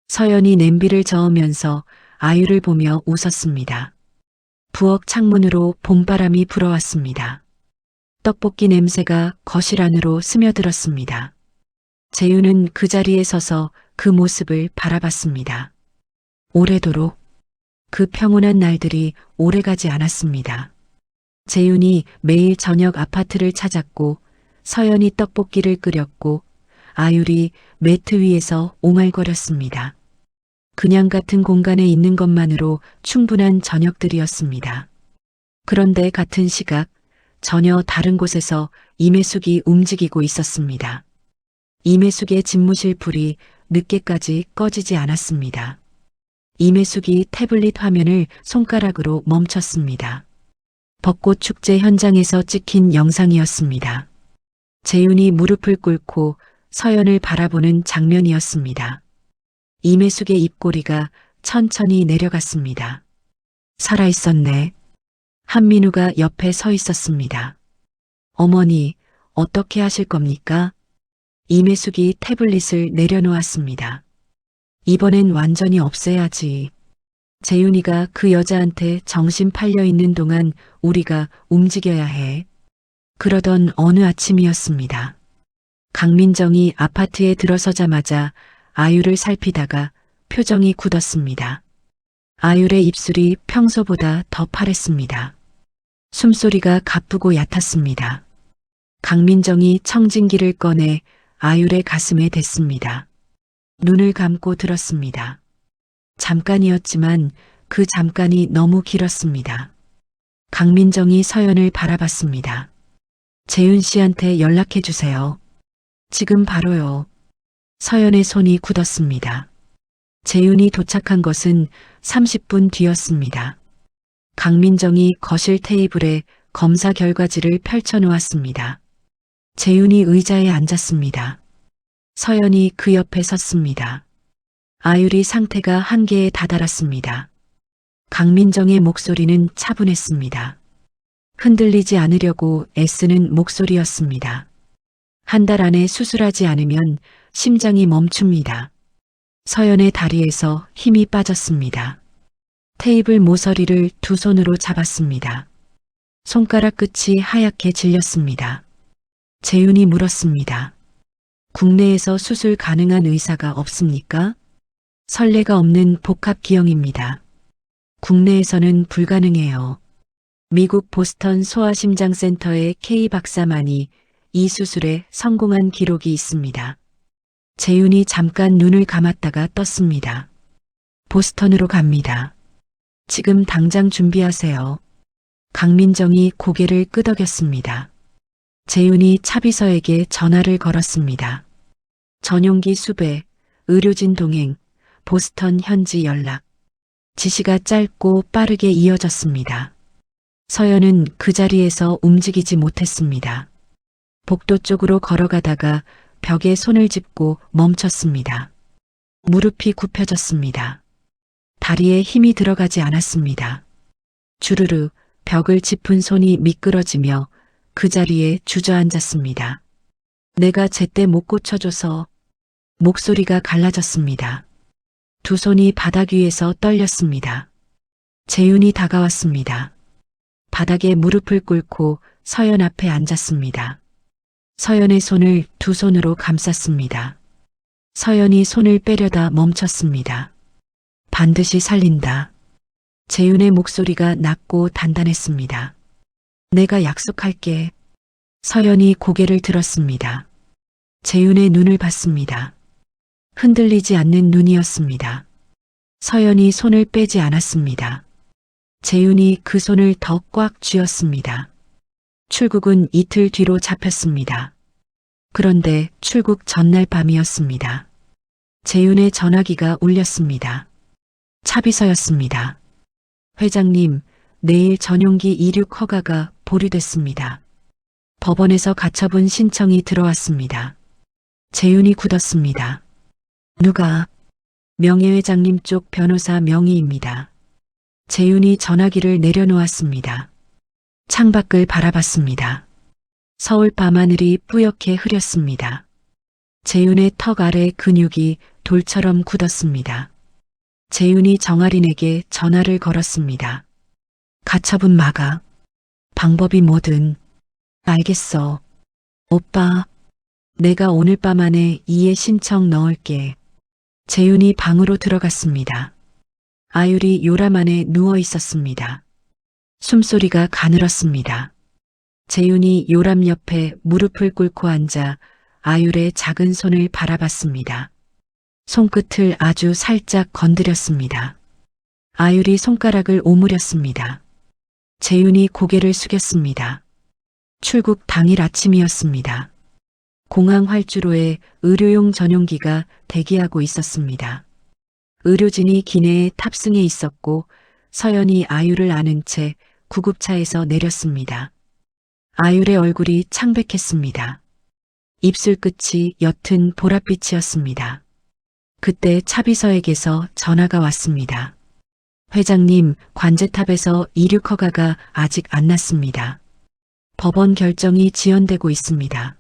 서연이 냄비를 저으면서 아율을 보며 웃었습니다. 부엌 창문으로 봄바람이 불어왔습니다. 떡볶이 냄새가 거실 안으로 스며들었습니다. 재윤은 그 자리에 서서 그 모습을 바라봤습니다. 오래도록 그 평온한 날들이 오래가지 않았습니다. 재윤이 매일 저녁 아파트를 찾았고 서연이 떡볶이를 끓였고 아율이 매트 위에서 옹알거렸습니다. 그냥 같은 공간에 있는 것만으로 충분한 저녁들이었습니다. 그런데 같은 시각 전혀 다른 곳에서 임혜숙이 움직이고 있었습니다. 임혜숙의 집무실 불이 늦게까지 꺼지지 않았습니다. 임혜숙이 태블릿 화면을 손가락으로 멈췄습니다. 벚꽃 축제 현장에서 찍힌 영상이었습니다. 재윤이 무릎을 꿇고 서연을 바라보는 장면이었습니다. 임혜숙의 입꼬리가 천천히 내려갔습니다. 살아있었네. 한민우가 옆에 서 있었습니다. 어머니, 어떻게 하실 겁니까? 임혜숙이 태블릿을 내려놓았습니다. 이번엔 완전히 없애야지. 재윤이가 그 여자한테 정신 팔려 있는 동안 우리가 움직여야 해. 그러던 어느 아침이었습니다. 강민정이 아파트에 들어서자마자 아율을 살피다가 표정이 굳었습니다. 아율의 입술이 평소보다 더 파랬습니다. 숨소리가 가쁘고 얕았습니다. 강민정이 청진기를 꺼내 아율의 가슴에 댔습니다. 눈을 감고 들었습니다. 잠깐이었지만 그 잠깐이 너무 길었습니다. 강민정이 서연을 바라봤습니다. 재윤 씨한테 연락해 주세요. 지금 바로요. 서연의 손이 굳었습니다. 재윤이 도착한 것은 30분 뒤였습니다. 강민정이 거실 테이블에 검사 결과지를 펼쳐놓았습니다. 재윤이 의자에 앉았습니다. 서연이 그 옆에 섰습니다. 아율이 상태가 한계에 다다랐습니다. 강민정의 목소리는 차분했습니다. 흔들리지 않으려고 애쓰는 목소리였습니다. 한 달 안에 수술하지 않으면 심장이 멈춥니다. 서연의 다리에서 힘이 빠졌습니다. 테이블 모서리를 두 손으로 잡았습니다. 손가락 끝이 하얗게 질렸습니다. 재윤이 물었습니다. 국내에서 수술 가능한 의사가 없습니까? 선례가 없는 복합 기형입니다. 국내에서는 불가능해요. 미국 보스턴 소아심장센터의 K 박사만이 이 수술에 성공한 기록이 있습니다. 재윤이 잠깐 눈을 감았다가 떴습니다. 보스턴으로 갑니다. 지금 당장 준비하세요. 강민정이 고개를 끄덕였습니다. 재윤이 차비서에게 전화를 걸었습니다. 전용기 수배, 의료진 동행, 보스턴 현지 연락. 지시가 짧고 빠르게 이어졌습니다. 서연은 그 자리에서 움직이지 못했습니다. 복도 쪽으로 걸어가다가 벽에 손을 짚고 멈췄습니다. 무릎이 굽혀졌습니다. 다리에 힘이 들어가지 않았습니다. 주르르 벽을 짚은 손이 미끄러지며 그 자리에 주저앉았습니다. 내가 제때 못 고쳐줘서. 목소리가 갈라졌습니다. 두 손이 바닥 위에서 떨렸습니다. 재윤이 다가왔습니다. 바닥에 무릎을 꿇고 서연 앞에 앉았습니다. 서연의 손을 두 손으로 감쌌습니다. 서연이 손을 빼려다 멈췄습니다. 반드시 살린다. 재윤의 목소리가 낮고 단단했습니다. 내가 약속할게. 서연이 고개를 들었습니다. 재윤의 눈을 봤습니다. 흔들리지 않는 눈이었습니다. 서연이 손을 빼지 않았습니다. 재윤이 그 손을 더 꽉 쥐었습니다. 출국은 이틀 뒤로 잡혔습니다. 그런데 출국 전날 밤이었습니다. 재윤의 전화기가 울렸습니다. 차비서였습니다. 회장님, 내일 전용기 이륙 허가가 보류됐습니다. 법원에서 가처분 신청이 들어왔습니다. 재윤이 굳었습니다. 누가? 명예회장님 쪽 변호사 명의입니다. 재윤이 전화기를 내려놓았습니다. 창밖을 바라봤습니다. 서울 밤하늘이 뿌옇게 흐렸습니다. 재윤의 턱 아래 근육이 돌처럼 굳었습니다. 재윤이 정아린에게 전화를 걸었습니다. 가처분 막아. 방법이 뭐든. 알겠어. 오빠, 내가 오늘 밤 안에 이해 신청 넣을게. 재윤이 방으로 들어갔습니다. 아율이 요람 안에 누워 있었습니다. 숨소리가 가늘었습니다. 재윤이 요람 옆에 무릎을 꿇고 앉아 아율의 작은 손을 바라봤습니다. 손끝을 아주 살짝 건드렸습니다. 아율이 손가락을 오므렸습니다. 재윤이 고개를 숙였습니다. 출국 당일 아침이었습니다. 공항 활주로에 의료용 전용기가 대기하고 있었습니다. 의료진이 기내에 탑승해 있었고 서연이 아율을 안은 채 구급차에서 내렸습니다. 아율의 얼굴이 창백했습니다. 입술 끝이 옅은 보랏빛이었습니다. 그때 차비서에게서 전화가 왔습니다. 회장님, 관제탑에서 이륙 허가가 아직 안 났습니다. 법원 결정이 지연되고 있습니다.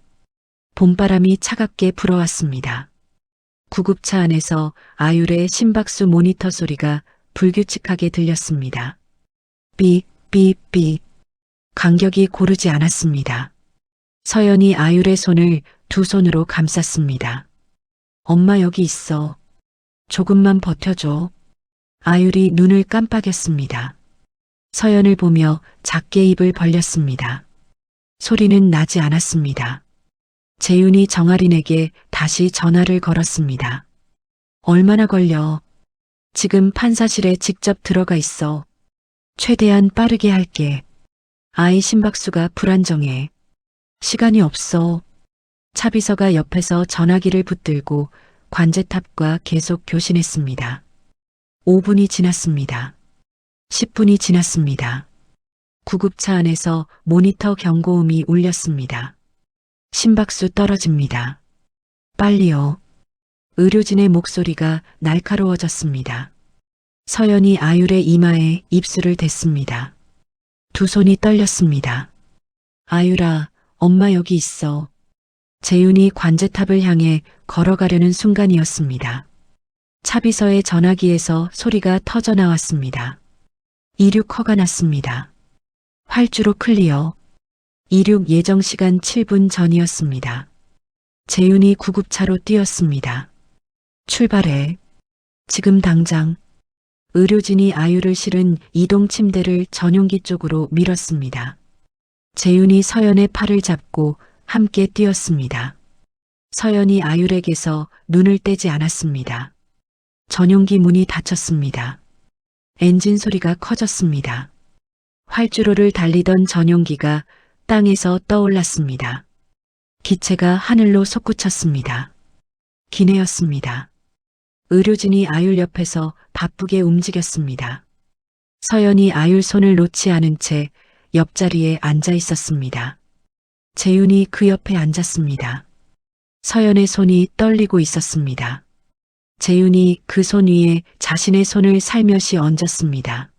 봄바람이 차갑게 불어왔습니다. 구급차 안에서 아율의 심박수 모니터 소리가 불규칙하게 들렸습니다. 삐, 삐, 삐. 간격이 고르지 않았습니다. 서연이 아율의 손을 두 손으로 감쌌습니다. 엄마 여기 있어. 조금만 버텨줘. 아율이 눈을 깜빡였습니다. 서연을 보며 작게 입을 벌렸습니다. 소리는 나지 않았습니다. 재윤이 정아린에게 다시 전화를 걸었습니다. 얼마나 걸려? 지금 판사실에 직접 들어가 있어. 최대한 빠르게 할게. 아이 심박수가 불안정해. 시간이 없어. 차비서가 옆에서 전화기를 붙들고 관제탑과 계속 교신했습니다. 5분이 지났습니다. 10분이 지났습니다. 구급차 안에서 모니터 경고음이 울렸습니다. 심박수 떨어집니다. 빨리요. 의료진의 목소리가 날카로워졌습니다. 서연이 아율의 이마에 입술을 댔습니다. 두 손이 떨렸습니다. 아율아, 엄마 여기 있어. 재윤이 관제탑을 향해 걸어가려는 순간이었습니다. 차비서의 전화기에서 소리가 터져 나왔습니다. 이륙 허가 났습니다. 활주로 클리어. 이륙 예정 시간 7분 전이었습니다. 재윤이 구급차로 뛰었습니다. 출발해. 지금 당장. 의료진이 아율을 실은 이동 침대를 전용기 쪽으로 밀었습니다. 재윤이 서연의 팔을 잡고 함께 뛰었습니다. 서연이 아율에게서 눈을 떼지 않았습니다. 전용기 문이 닫혔습니다. 엔진 소리가 커졌습니다. 활주로를 달리던 전용기가 땅에서 떠올랐습니다. 기체가 하늘로 솟구쳤습니다. 기내였습니다. 의료진이 아율 옆에서 바쁘게 움직였습니다. 서연이 아율 손을 놓지 않은 채 옆자리에 앉아 있었습니다. 재윤이 그 옆에 앉았습니다. 서연의 손이 떨리고 있었습니다. 재윤이 그 손 위에 자신의 손을 살며시 얹었습니다.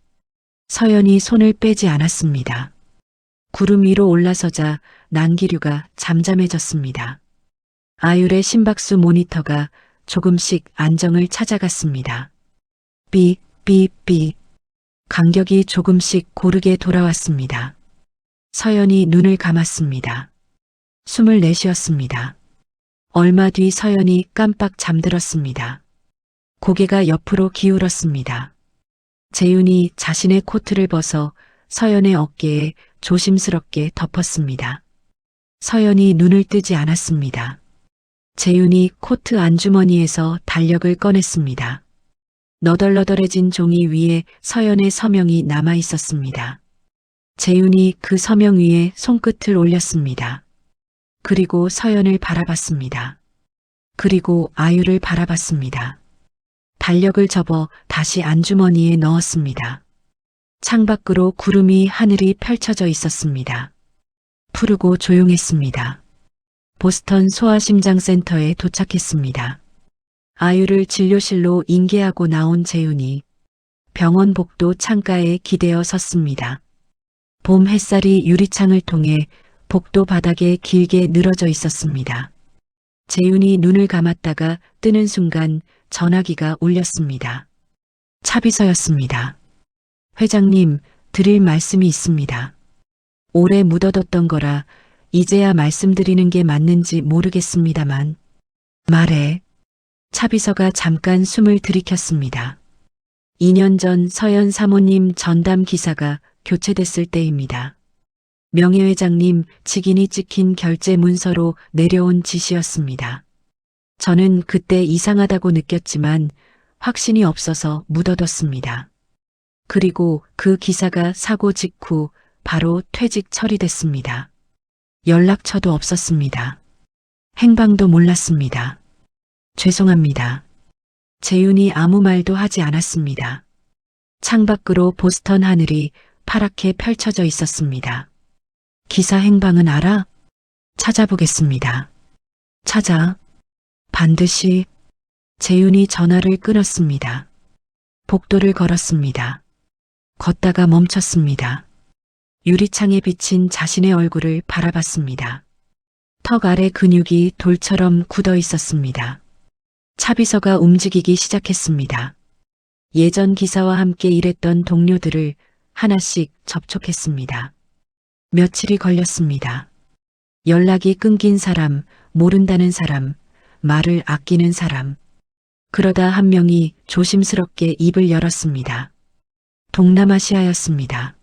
서연이 손을 빼지 않았습니다. 구름 위로 올라서자 난기류가 잠잠해졌습니다. 아율의 심박수 모니터가 조금씩 안정을 찾아갔습니다. 삐, 삐, 삐. 간격이 조금씩 고르게 돌아왔습니다. 서연이 눈을 감았습니다. 숨을 내쉬었습니다. 얼마 뒤 서연이 깜빡 잠들었습니다. 고개가 옆으로 기울었습니다. 재윤이 자신의 코트를 벗어 서연의 어깨에 조심스럽게 덮었습니다. 서연이 눈을 뜨지 않았습니다. 재윤이 코트 안주머니에서 달력을 꺼냈습니다. 너덜너덜해진 종이 위에 서연의 서명이 남아 있었습니다. 재윤이 그 서명 위에 손끝을 올렸습니다. 그리고 서연을 바라봤습니다. 그리고 아유를 바라봤습니다. 달력을 접어 다시 안주머니에 넣었습니다. 창밖으로 구름이 하늘이 펼쳐져 있었습니다. 푸르고 조용했습니다. 보스턴 소아심장센터에 도착했습니다. 아유를 진료실로 인계하고 나온 재윤이 병원 복도 창가에 기대어 섰습니다. 봄 햇살이 유리창을 통해 복도 바닥에 길게 늘어져 있었습니다. 재윤이 눈을 감았다가 뜨는 순간 전화기가 울렸습니다. 차비서였습니다. 회장님, 드릴 말씀이 있습니다. 오래 묻어뒀던 거라 이제야 말씀드리는 게 맞는지 모르겠습니다만. 말해. 차비서가 잠깐 숨을 들이켰습니다. 2년 전 서연 사모님 전담 기사가 교체됐을 때입니다. 명예회장님 직인이 찍힌 결제 문서로 내려온 지시였습니다. 저는 그때 이상하다고 느꼈지만 확신이 없어서 묻어뒀습니다. 그리고 그 기사가 사고 직후 바로 퇴직 처리됐습니다. 연락처도 없었습니다. 행방도 몰랐습니다. 죄송합니다. 재윤이 아무 말도 하지 않았습니다. 창밖으로 보스턴 하늘이 파랗게 펼쳐져 있었습니다. 기사 행방은 알아? 찾아보겠습니다. 찾아. 반드시. 재윤이 전화를 끊었습니다. 복도를 걸었습니다. 걷다가 멈췄습니다. 유리창에 비친 자신의 얼굴을 바라봤습니다. 턱 아래 근육이 돌처럼 굳어 있었습니다. 차비서가 움직이기 시작했습니다. 예전 기사와 함께 일했던 동료들을 하나씩 접촉했습니다. 며칠이 걸렸습니다. 연락이 끊긴 사람, 모른다는 사람, 말을 아끼는 사람. 그러다 한 명이 조심스럽게 입을 열었습니다. 동남아시아였습니다.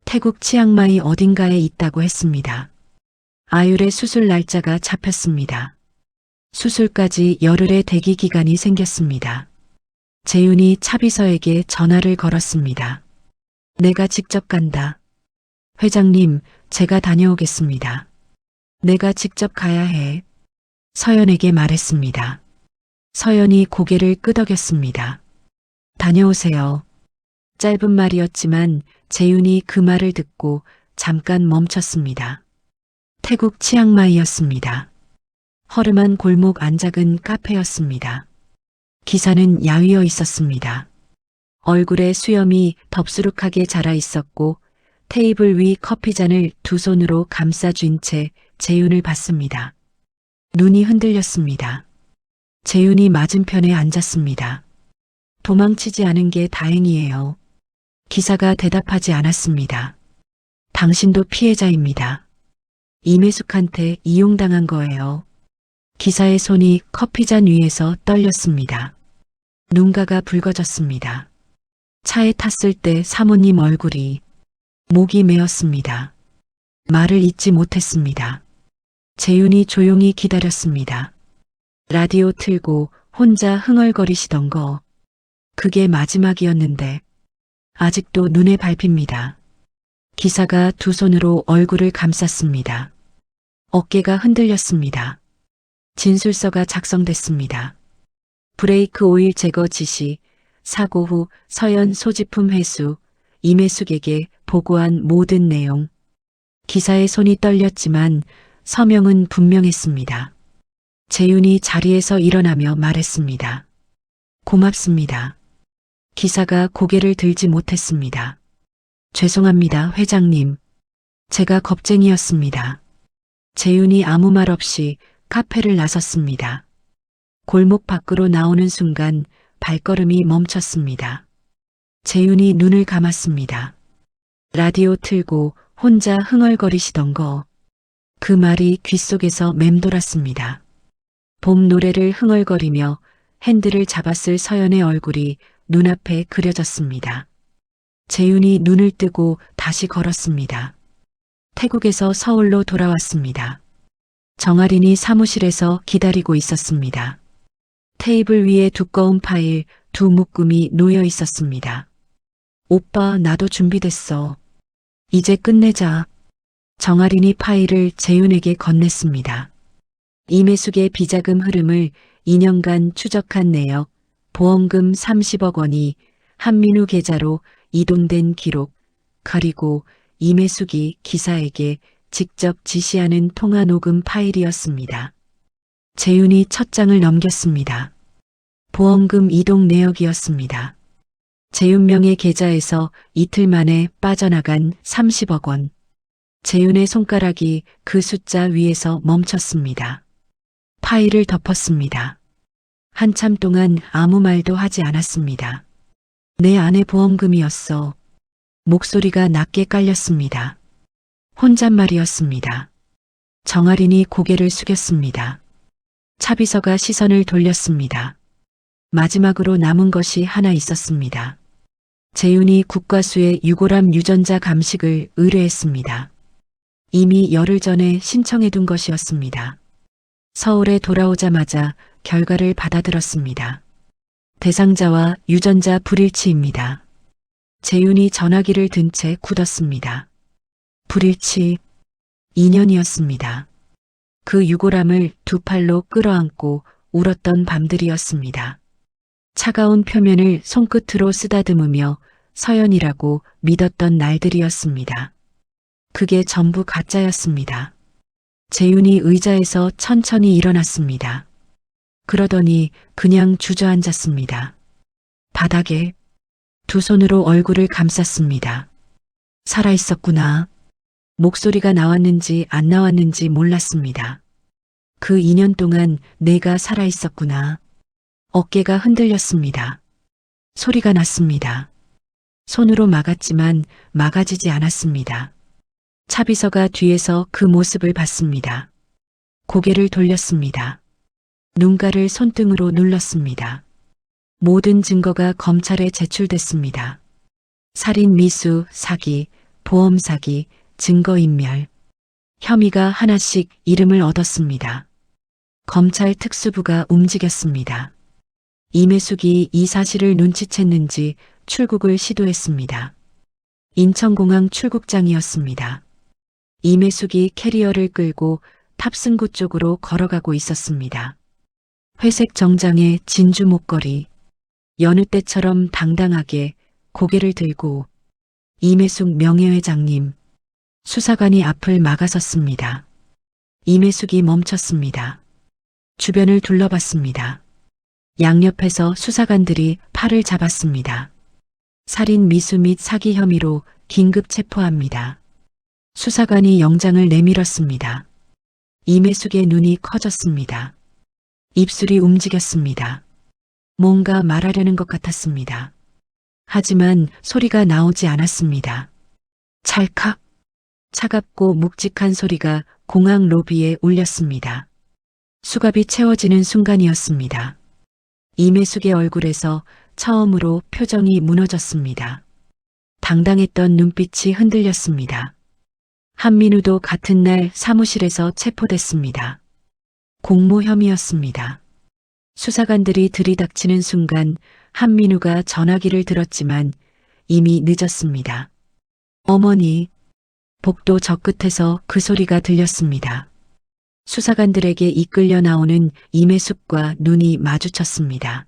태국 치앙마이 어딘가에 있다고 했습니다. 아율의 수술 날짜가 잡혔습니다. 수술까지 열흘의 대기 기간이 생겼습니다. 재윤이 차비서에게 전화를 걸었습니다. 내가 직접 간다. 회장님, 제가 다녀오겠습니다. 내가 직접 가야 해. 서연에게 말했습니다. 서연이 고개를 끄덕였습니다. 다녀오세요. 짧은 말이었지만 재윤이 그 말을 듣고 잠깐 멈췄습니다. 태국 치앙마이였습니다. 허름한 골목 안작은 카페였습니다. 기사는 야위어 있었습니다. 얼굴에 수염이 덥수룩하게 자라 있었고 테이블 위 커피잔을 두 손으로 감싸쥔 채 재윤을 봤습니다. 눈이 흔들렸습니다. 재윤이 맞은편에 앉았습니다. 도망치지 않은 게 다행이에요. 기사가 대답하지 않았습니다. 당신도 피해자입니다. 이매숙한테 이용당한 거예요. 기사의 손이 커피잔 위에서 떨렸습니다. 눈가가 붉어졌습니다. 차에 탔을 때 사모님 얼굴이 목이 메었습니다. 말을 잇지 못했습니다. 재윤이 조용히 기다렸습니다. 라디오 틀고 혼자 흥얼거리시던 거. 그게 마지막이었는데 아직도 눈에 밟힙니다. 기사가 두 손으로 얼굴을 감쌌습니다. 어깨가 흔들렸습니다. 진술서가 작성됐습니다. 브레이크 오일 제거 지시, 사고 후 서연 소지품 회수, 이매숙에게 보고한 모든 내용. 기사의 손이 떨렸지만 서명은 분명했습니다. 재윤이 자리에서 일어나며 말했습니다. 고맙습니다. 기사가 고개를 들지 못했습니다. 죄송합니다, 회장님. 제가 겁쟁이였습니다. 재윤이 아무 말 없이 카페를 나섰습니다. 골목 밖으로 나오는 순간 발걸음이 멈췄습니다. 재윤이 눈을 감았습니다. 라디오 틀고 혼자 흥얼거리시던 거. 그 말이 귓속에서 맴돌았습니다. 봄 노래를 흥얼거리며 핸들을 잡았을 서연의 얼굴이 눈앞에 그려졌습니다. 재윤이 눈을 뜨고 다시 걸었습니다. 태국에서 서울로 돌아왔습니다. 정아린이 사무실에서 기다리고 있었습니다. 테이블 위에 두꺼운 파일 두 묶음이 놓여 있었습니다. 오빠, 나도 준비됐어. 이제 끝내자. 정아린이 파일을 재윤에게 건넸습니다. 임혜숙의 비자금 흐름을 2년간 추적한 내역, 보험금 30억 원이 한민우 계좌로 이동된 기록, 그리고 임혜숙이 기사에게 직접 지시하는 통화 녹음 파일이었습니다. 재윤이 첫 장을 넘겼습니다. 보험금 이동 내역이었습니다. 재윤명의 계좌에서 이틀 만에 빠져나간 30억 원. 재윤의 손가락이 그 숫자 위에서 멈췄습니다. 파일을 덮었습니다. 한참 동안 아무 말도 하지 않았습니다. 내 아내 보험금이었어. 목소리가 낮게 깔렸습니다. 혼잣말이었습니다. 정아린이 고개를 숙였습니다. 차비서가 시선을 돌렸습니다. 마지막으로 남은 것이 하나 있었습니다. 재윤이 국과수의 유골함 유전자 감식을 의뢰했습니다. 이미 열흘 전에 신청해둔 것이었습니다. 서울에 돌아오자마자 결과를 받아들었습니다. 대상자와 유전자 불일치입니다. 재윤이 전화기를 든 채 굳었습니다. 불일치 2년이었습니다. 그 유골함을 두 팔로 끌어안고 울었던 밤들이었습니다. 차가운 표면을 손끝으로 쓰다듬으며 서연이라고 믿었던 날들이었습니다. 그게 전부 가짜였습니다. 재윤이 의자에서 천천히 일어났습니다. 그러더니 그냥 주저앉았습니다. 바닥에 두 손으로 얼굴을 감쌌습니다. 살아있었구나. 목소리가 나왔는지 안 나왔는지 몰랐습니다. 그 2년 동안 내가 살아있었구나. 어깨가 흔들렸습니다. 소리가 났습니다. 손으로 막았지만 막아지지 않았습니다. 차비서가 뒤에서 그 모습을 봤습니다. 고개를 돌렸습니다. 눈가를 손등으로 눌렀습니다. 모든 증거가 검찰에 제출됐습니다. 살인 미수, 사기, 보험 사기, 증거인멸. 혐의가 하나씩 이름을 얻었습니다. 검찰 특수부가 움직였습니다. 임혜숙이 이 사실을 눈치챘는지 출국을 시도했습니다. 인천공항 출국장이었습니다. 임혜숙이 캐리어를 끌고 탑승구 쪽으로 걸어가고 있었습니다. 회색 정장에 진주 목걸이, 여느 때처럼 당당하게 고개를 들고 임혜숙 명예회장님, 수사관이 앞을 막아섰습니다. 임혜숙이 멈췄습니다. 주변을 둘러봤습니다. 양옆에서 수사관들이 팔을 잡았습니다. 살인 미수 및 사기 혐의로 긴급 체포합니다. 수사관이 영장을 내밀었습니다. 임혜숙의 눈이 커졌습니다. 입술이 움직였습니다. 뭔가 말하려는 것 같았습니다. 하지만 소리가 나오지 않았습니다. 찰칵. 차갑고 묵직한 소리가 공항 로비에 울렸습니다. 수갑이 채워지는 순간이었습니다. 임혜숙의 얼굴에서 처음으로 표정이 무너졌습니다. 당당했던 눈빛이 흔들렸습니다. 한민우도 같은 날 사무실에서 체포됐습니다. 공모 혐의였습니다. 수사관들이 들이닥치는 순간 한민우가 전화기를 들었지만 이미 늦었습니다. 어머니, 복도 저 끝에서 그 소리가 들렸습니다. 수사관들에게 이끌려 나오는 임혜숙과 눈이 마주쳤습니다.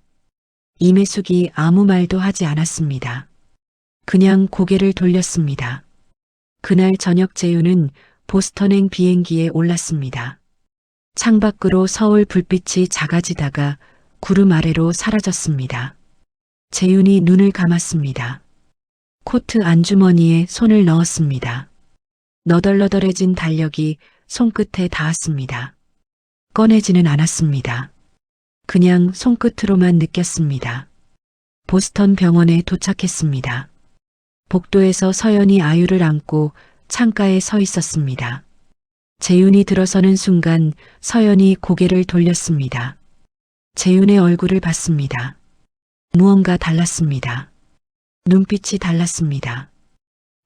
임혜숙이 아무 말도 하지 않았습니다. 그냥 고개를 돌렸습니다. 그날 저녁 재윤은 보스턴행 비행기에 올랐습니다. 창밖으로 서울 불빛이 작아지다가 구름 아래로 사라졌습니다. 재윤이 눈을 감았습니다. 코트 안주머니에 손을 넣었습니다. 너덜너덜해진 달력이 손끝에 닿았습니다. 꺼내지는 않았습니다. 그냥 손끝으로만 느꼈습니다. 보스턴 병원에 도착했습니다. 복도에서 서연이 아유를 안고 창가에 서 있었습니다. 재윤이 들어서는 순간 서연이 고개를 돌렸습니다. 재윤의 얼굴을 봤습니다. 무언가 달랐습니다. 눈빛이 달랐습니다.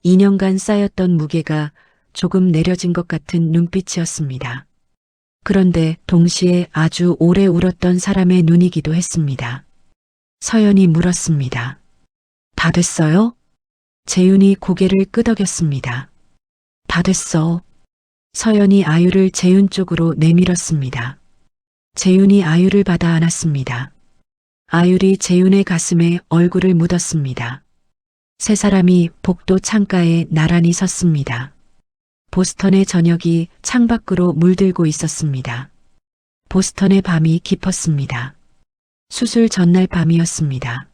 2년간 쌓였던 무게가 조금 내려진 것 같은 눈빛이었습니다. 그런데 동시에 아주 오래 울었던 사람의 눈이기도 했습니다. 서연이 물었습니다. 다 됐어요? 재윤이 고개를 끄덕였습니다. 다 됐어. 서연이 아유를 재윤 쪽으로 내밀었습니다. 재윤이 아유를 받아 안았습니다. 아유리 재윤의 가슴에 얼굴을 묻었습니다. 세 사람이 복도 창가에 나란히 섰습니다. 보스턴의 저녁이 창밖으로 물들고 있었습니다. 보스턴의 밤이 깊었습니다. 수술 전날 밤이었습니다.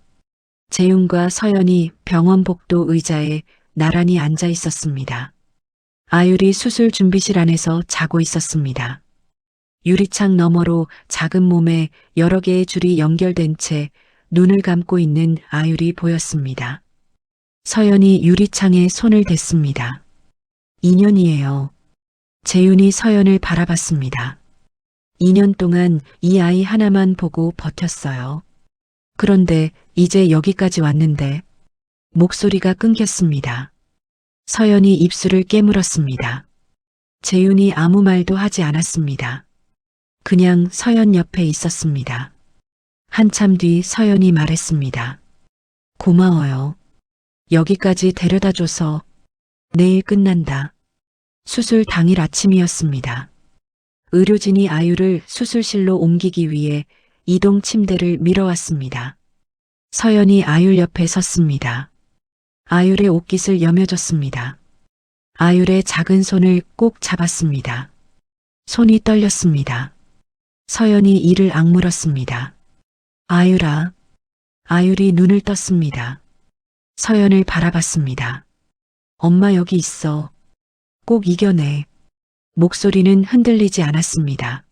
재윤과 서연이 병원 복도 의자에 나란히 앉아 있었습니다. 아유리 수술 준비실 안에서 자고 있었습니다. 유리창 너머로 작은 몸에 여러 개의 줄이 연결된 채 눈을 감고 있는 아유리 보였습니다. 서연이 유리창에 손을 댔습니다. 2년이에요. 재윤이 서연을 바라봤습니다. 2년 동안 이 아이 하나만 보고 버텼어요. 그런데 이제 여기까지 왔는데 목소리가 끊겼습니다. 서연이 입술을 깨물었습니다. 재윤이 아무 말도 하지 않았습니다. 그냥 서연 옆에 있었습니다. 한참 뒤 서연이 말했습니다. 고마워요. 여기까지 데려다줘서. 내일 끝난다. 수술 당일 아침이었습니다. 의료진이 아유를 수술실로 옮기기 위해 이동 침대를 밀어왔습니다. 서연이 아율 옆에 섰습니다. 아율의 옷깃을 여며줬습니다. 아율의 작은 손을 꼭 잡았습니다. 손이 떨렸습니다. 서연이 이를 악물었습니다. 아율아. 아율이 눈을 떴습니다. 서연을 바라봤습니다. 엄마 여기 있어. 꼭 이겨내. 목소리는 흔들리지 않았습니다.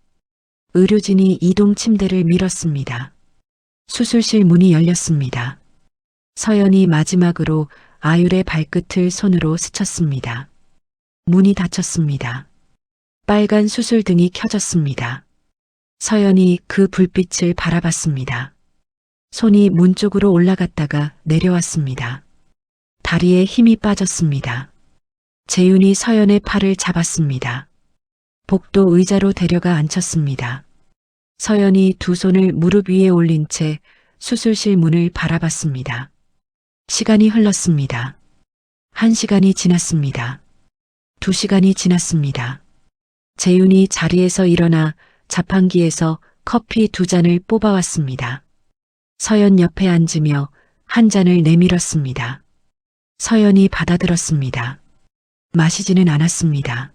의료진이 이동 침대를 밀었습니다. 수술실 문이 열렸습니다. 서연이 마지막으로 아율의 발끝을 손으로 스쳤습니다. 문이 닫혔습니다. 빨간 수술등이 켜졌습니다. 서연이 그 불빛을 바라봤습니다. 손이 문 쪽으로 올라갔다가 내려왔습니다. 다리에 힘이 빠졌습니다. 재윤이 서연의 팔을 잡았습니다. 복도 의자로 데려가 앉혔습니다. 서연이 두 손을 무릎 위에 올린 채 수술실 문을 바라봤습니다. 시간이 흘렀습니다. 1시간이 지났습니다. 2시간이 지났습니다. 재윤이 자리에서 일어나 자판기에서 커피 2잔을 뽑아왔습니다. 서연 옆에 앉으며 한 잔을 내밀었습니다. 서연이 받아들었습니다. 마시지는 않았습니다.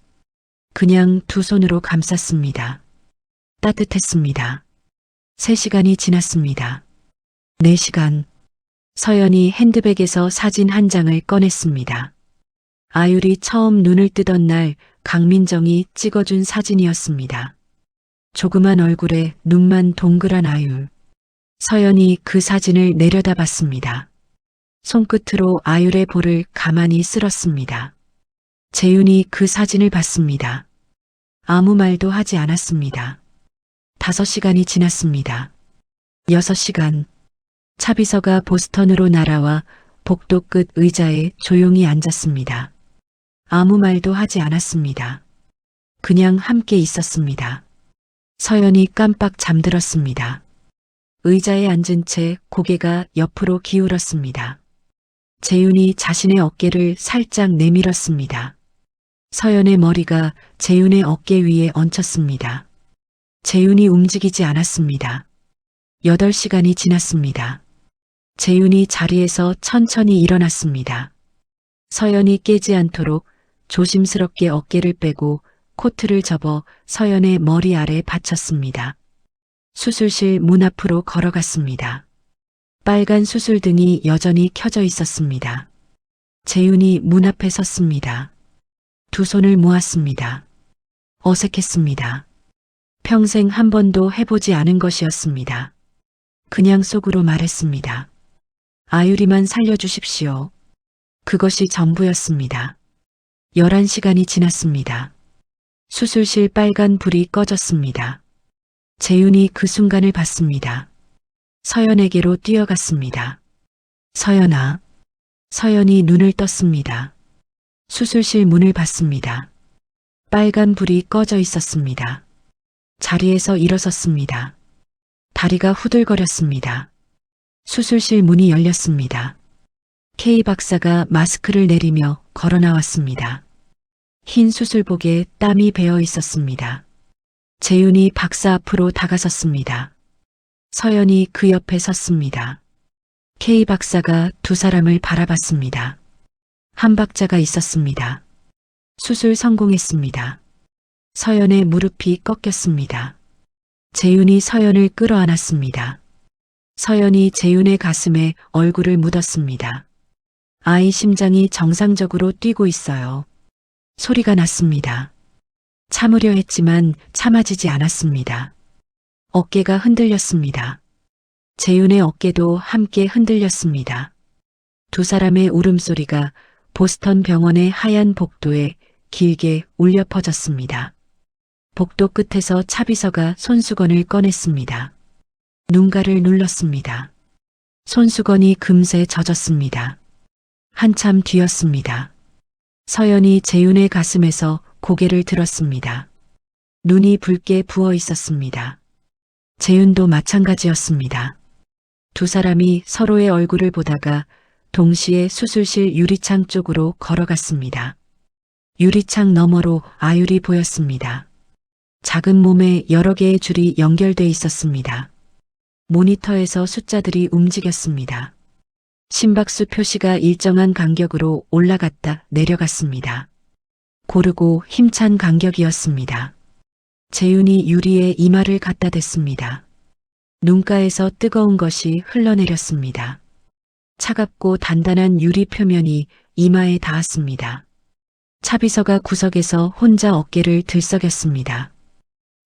그냥 두 손으로 감쌌습니다. 따뜻했습니다. 3시간이 지났습니다. 4시간. 서연이 핸드백에서 사진 한 장을 꺼냈습니다. 아율이 처음 눈을 뜨던 날 강민정이 찍어준 사진이었습니다. 조그만 얼굴에 눈만 동그란 아율. 서연이 그 사진을 내려다봤습니다. 손끝으로 아율의 볼을 가만히 쓸었습니다. 재윤이 그 사진을 봤습니다. 아무 말도 하지 않았습니다. 5시간이 지났습니다. 6시간. 차비서가 보스턴으로 날아와 복도 끝 의자에 조용히 앉았습니다. 아무 말도 하지 않았습니다. 그냥 함께 있었습니다. 서연이 깜빡 잠들었습니다. 의자에 앉은 채 고개가 옆으로 기울었습니다. 재윤이 자신의 어깨를 살짝 내밀었습니다. 서연의 머리가 재윤의 어깨 위에 얹혔습니다. 재윤이 움직이지 않았습니다. 8시간이 지났습니다. 재윤이 자리에서 천천히 일어났습니다. 서연이 깨지 않도록 조심스럽게 어깨를 빼고 코트를 접어 서연의 머리 아래 받쳤습니다. 수술실 문 앞으로 걸어갔습니다. 빨간 수술등이 여전히 켜져 있었습니다. 재윤이 문 앞에 섰습니다. 두 손을 모았습니다. 어색했습니다. 평생 한 번도 해보지 않은 것이었습니다. 그냥 속으로 말했습니다. 아유리만 살려주십시오. 그것이 전부였습니다. 11시간이 지났습니다. 수술실 빨간 불이 꺼졌습니다. 재윤이 그 순간을 봤습니다. 서연에게로 뛰어갔습니다. 서연아. 서연이 눈을 떴습니다. 수술실 문을 봤습니다. 빨간 불이 꺼져 있었습니다. 자리에서 일어섰습니다. 다리가 후들거렸습니다. 수술실 문이 열렸습니다. K 박사가 마스크를 내리며 걸어 나왔습니다. 흰 수술복에 땀이 배어 있었습니다. 재윤이 박사 앞으로 다가섰습니다. 서연이 그 옆에 섰습니다. K 박사가 두 사람을 바라봤습니다. 한 박자가 있었습니다. 수술 성공했습니다. 서연의 무릎이 꺾였습니다. 재윤이 서연을 끌어안았습니다. 서연이 재윤의 가슴에 얼굴을 묻었습니다. 아이 심장이 정상적으로 뛰고 있어요. 소리가 났습니다. 참으려 했지만 참아지지 않았습니다. 어깨가 흔들렸습니다. 재윤의 어깨도 함께 흔들렸습니다. 두 사람의 울음소리가 보스턴 병원의 하얀 복도에 길게 울려 퍼졌습니다. 복도 끝에서 차비서가 손수건을 꺼냈습니다. 눈가를 눌렀습니다. 손수건이 금세 젖었습니다. 한참 뒤였습니다. 서연이 재윤의 가슴에서 고개를 들었습니다. 눈이 붉게 부어 있었습니다. 재윤도 마찬가지였습니다. 두 사람이 서로의 얼굴을 보다가 동시에 수술실 유리창 쪽으로 걸어갔습니다. 유리창 너머로 아율이 보였습니다. 작은 몸에 여러 개의 줄이 연결돼 있었습니다. 모니터에서 숫자들이 움직였습니다. 심박수 표시가 일정한 간격으로 올라갔다 내려갔습니다. 고르고 힘찬 간격이었습니다. 재윤이 유리에 이마를 갖다 댔습니다. 눈가에서 뜨거운 것이 흘러내렸습니다. 차갑고 단단한 유리 표면이 이마에 닿았습니다. 차비서가 구석에서 혼자 어깨를 들썩였습니다.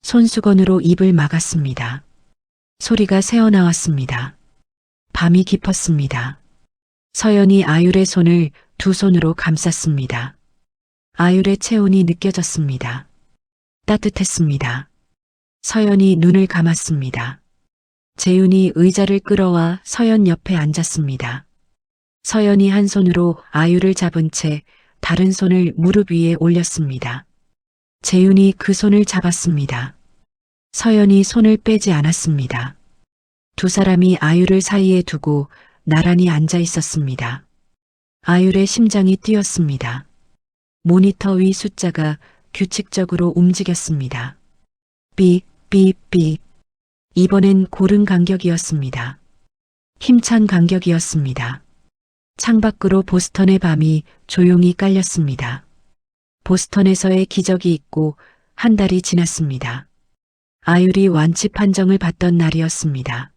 손수건으로 입을 막았습니다. 소리가 새어나왔습니다. 밤이 깊었습니다. 서연이 아율의 손을 두 손으로 감쌌습니다. 아율의 체온이 느껴졌습니다. 따뜻했습니다. 서연이 눈을 감았습니다. 재윤이 의자를 끌어와 서연 옆에 앉았습니다. 서연이 한 손으로 아율을 잡은 채 다른 손을 무릎 위에 올렸습니다. 재윤이 그 손을 잡았습니다. 서연이 손을 빼지 않았습니다. 두 사람이 아율을 사이에 두고 나란히 앉아 있었습니다. 아율의 심장이 뛰었습니다. 모니터 위 숫자가 규칙적으로 움직였습니다. 삑, 삑, 삑. 이번엔 고른 간격이었습니다. 힘찬 간격이었습니다. 창밖으로 보스턴의 밤이 조용히 깔렸습니다. 보스턴에서의 기적이 있고 한 달이 지났습니다. 아율이 완치 판정을 받던 날이었습니다.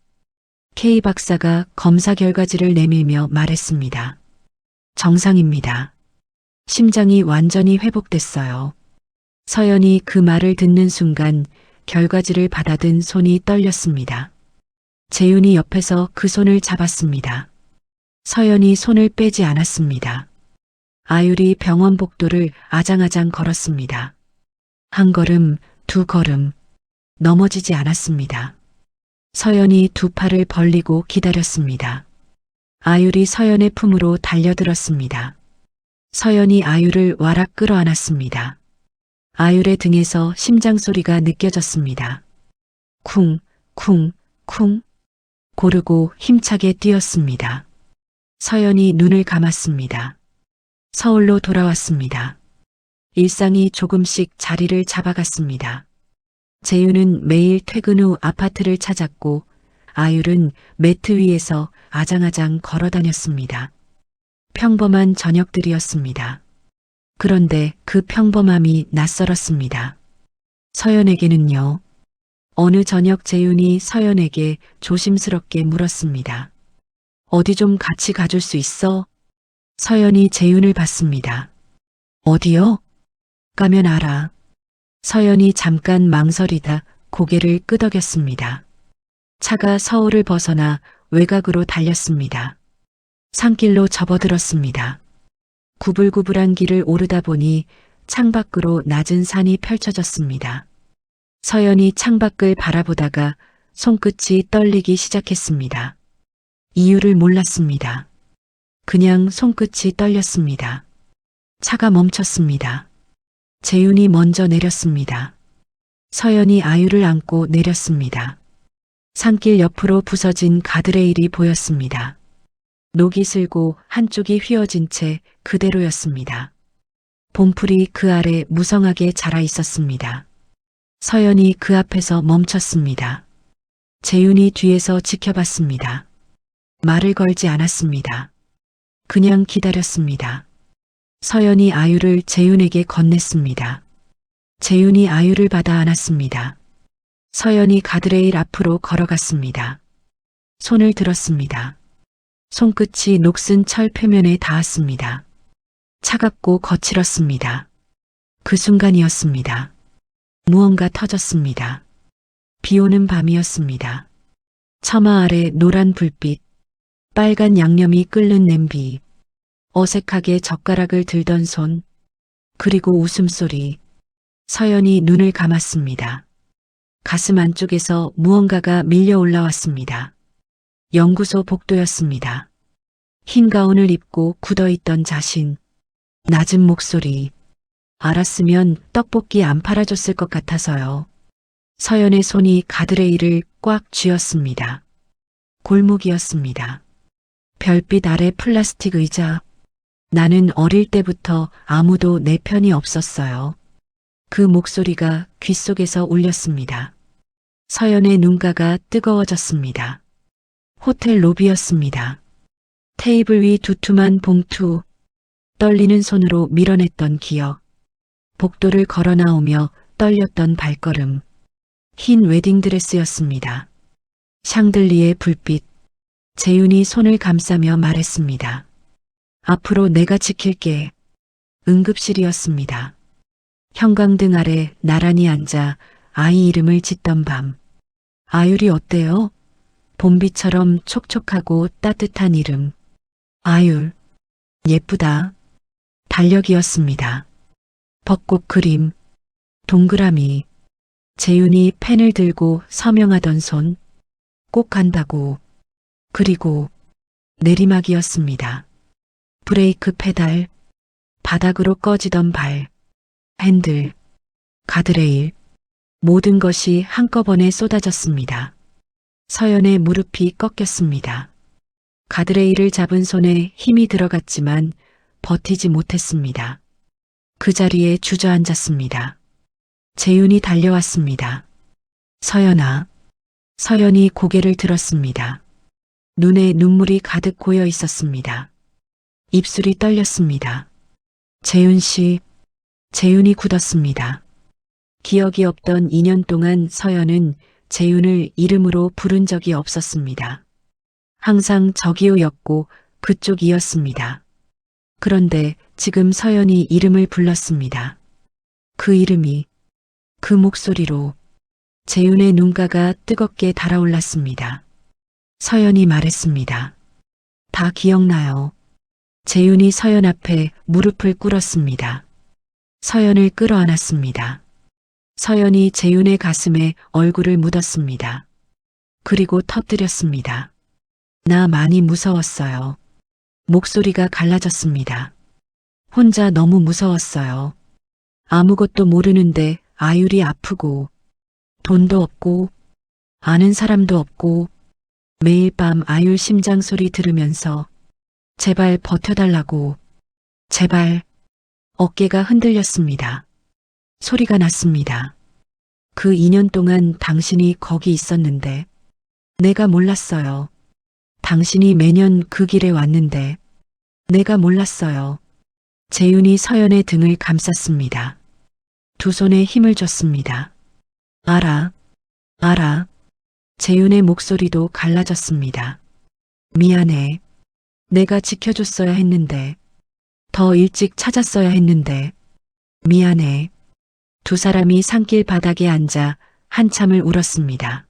K 박사가 검사 결과지를 내밀며 말했습니다. 정상입니다. 심장이 완전히 회복됐어요. 서연이 그 말을 듣는 순간 결과지를 받아든 손이 떨렸습니다. 재윤이 옆에서 그 손을 잡았습니다. 서연이 손을 빼지 않았습니다. 아율이 병원 복도를 아장아장 걸었습니다. 한 걸음, 두 걸음, 넘어지지 않았습니다. 서연이 두 팔을 벌리고 기다렸습니다. 아율이 서연의 품으로 달려들었습니다. 서연이 아율을 와락 끌어안았습니다. 아율의 등에서 심장 소리가 느껴졌습니다. 쿵, 쿵, 쿵. 고르고 힘차게 뛰었습니다. 서연이 눈을 감았습니다. 서울로 돌아왔습니다. 일상이 조금씩 자리를 잡아갔습니다. 재윤은 매일 퇴근 후 아파트를 찾았고 아율은 매트 위에서 아장아장 걸어 다녔습니다. 평범한 저녁들이었습니다. 그런데 그 평범함이 낯설었습니다. 서연에게는요. 어느 저녁 재윤이 서연에게 조심스럽게 물었습니다. 어디 좀 같이 가줄 수 있어? 서연이 재윤을 봤습니다. 어디요? 가면 알아. 서연이 잠깐 망설이다 고개를 끄덕였습니다. 차가 서울을 벗어나 외곽으로 달렸습니다. 산길로 접어들었습니다. 구불구불한 길을 오르다 보니 창밖으로 낮은 산이 펼쳐졌습니다. 서연이 창밖을 바라보다가 손끝이 떨리기 시작했습니다. 이유를 몰랐습니다. 그냥 손끝이 떨렸습니다. 차가 멈췄습니다. 재윤이 먼저 내렸습니다. 서연이 아유를 안고 내렸습니다. 산길 옆으로 부서진 가드레일이 보였습니다. 녹이 슬고 한쪽이 휘어진 채 그대로였습니다. 봄풀이 그 아래 무성하게 자라 있었습니다. 서연이 그 앞에서 멈췄습니다. 재윤이 뒤에서 지켜봤습니다. 말을 걸지 않았습니다. 그냥 기다렸습니다. 서연이 아유를 재윤에게 건넸습니다. 재윤이 아유를 받아 안았습니다. 서연이 가드레일 앞으로 걸어갔습니다. 손을 들었습니다. 손끝이 녹슨 철 표면에 닿았습니다. 차갑고 거칠었습니다. 그 순간이었습니다. 무언가 터졌습니다. 비 오는 밤이었습니다. 처마 아래 노란 불빛, 빨간 양념이 끓는 냄비, 어색하게 젓가락을 들던 손, 그리고 웃음소리. 서연이 눈을 감았습니다. 가슴 안쪽에서 무언가가 밀려 올라왔습니다. 연구소 복도였습니다. 흰 가운을 입고 굳어있던 자신, 낮은 목소리. 알았으면 떡볶이 안 팔아줬을 것 같아서요. 서연의 손이 가드레일을 꽉 쥐었습니다. 골목이었습니다. 별빛 아래 플라스틱 의자. 나는 어릴 때부터 아무도 내 편이 없었어요. 그 목소리가 귓속에서 울렸습니다. 서연의 눈가가 뜨거워졌습니다. 호텔 로비였습니다. 테이블 위 두툼한 봉투, 떨리는 손으로 밀어냈던 기억, 복도를 걸어 나오며 떨렸던 발걸음, 흰 웨딩드레스였습니다. 샹들리의 불빛, 재윤이 손을 감싸며 말했습니다. 앞으로 내가 지킬게. 응급실이었습니다. 형광등 아래 나란히 앉아 아이 이름을 짓던 밤. 아율이 어때요? 봄비처럼 촉촉하고 따뜻한 이름. 아율. 예쁘다. 달력이었습니다. 벚꽃 그림. 동그라미. 재윤이 펜을 들고 서명하던 손. 꼭 간다고. 그리고 내리막이었습니다. 브레이크 페달. 바닥으로 꺼지던 발. 핸들. 가드레일. 모든 것이 한꺼번에 쏟아졌습니다. 서연의 무릎이 꺾였습니다. 가드레일을 잡은 손에 힘이 들어갔지만 버티지 못했습니다. 그 자리에 주저앉았습니다. 재윤이 달려왔습니다. 서연아. 서연이 고개를 들었습니다. 눈에 눈물이 가득 고여 있었습니다. 입술이 떨렸습니다. 재윤 씨. 재윤이 굳었습니다. 기억이 없던 2년 동안 서연은 재윤을 이름으로 부른 적이 없었습니다. 항상 저기요였고 그쪽이었습니다. 그런데 지금 서연이 이름을 불렀습니다. 그 이름이, 그 목소리로 재윤의 눈가가 뜨겁게 달아올랐습니다. 서연이 말했습니다. 다 기억나요. 재윤이 서연 앞에 무릎을 꿇었습니다. 서연을 끌어안았습니다. 서연이 재윤의 가슴에 얼굴을 묻었습니다. 그리고 터뜨렸습니다. 나 많이 무서웠어요. 목소리가 갈라졌습니다. 혼자 너무 무서웠어요. 아무것도 모르는데 아율이 아프고 돈도 없고 아는 사람도 없고 매일 밤 아율 심장 소리 들으면서 제발 버텨달라고. 제발. 어깨가 흔들렸습니다. 소리가 났습니다. 그 2년 동안 당신이 거기 있었는데 내가 몰랐어요. 당신이 매년 그 길에 왔는데 내가 몰랐어요. 재윤이 서연의 등을 감쌌습니다. 두 손에 힘을 줬습니다. 알아. 알아. 재윤의 목소리도 갈라졌습니다. 미안해. 내가 지켜줬어야 했는데. 더 일찍 찾았어야 했는데. 미안해. 두 사람이 산길 바닥에 앉아 한참을 울었습니다.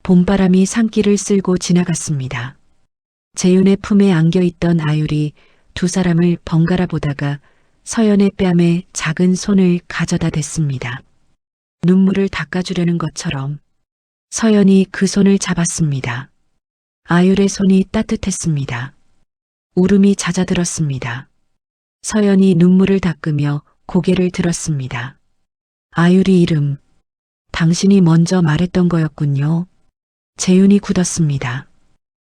봄바람이 산길을 쓸고 지나갔습니다. 재윤의 품에 안겨있던 아율이 두 사람을 번갈아 보다가 서연의 뺨에 작은 손을 가져다 댔습니다. 눈물을 닦아주려는 것처럼 서연이 그 손을 잡았습니다. 아율의 손이 따뜻했습니다. 울음이 잦아들었습니다. 서연이 눈물을 닦으며 고개를 들었습니다. 아율이 이름, 당신이 먼저 말했던 거였군요. 재윤이 굳었습니다.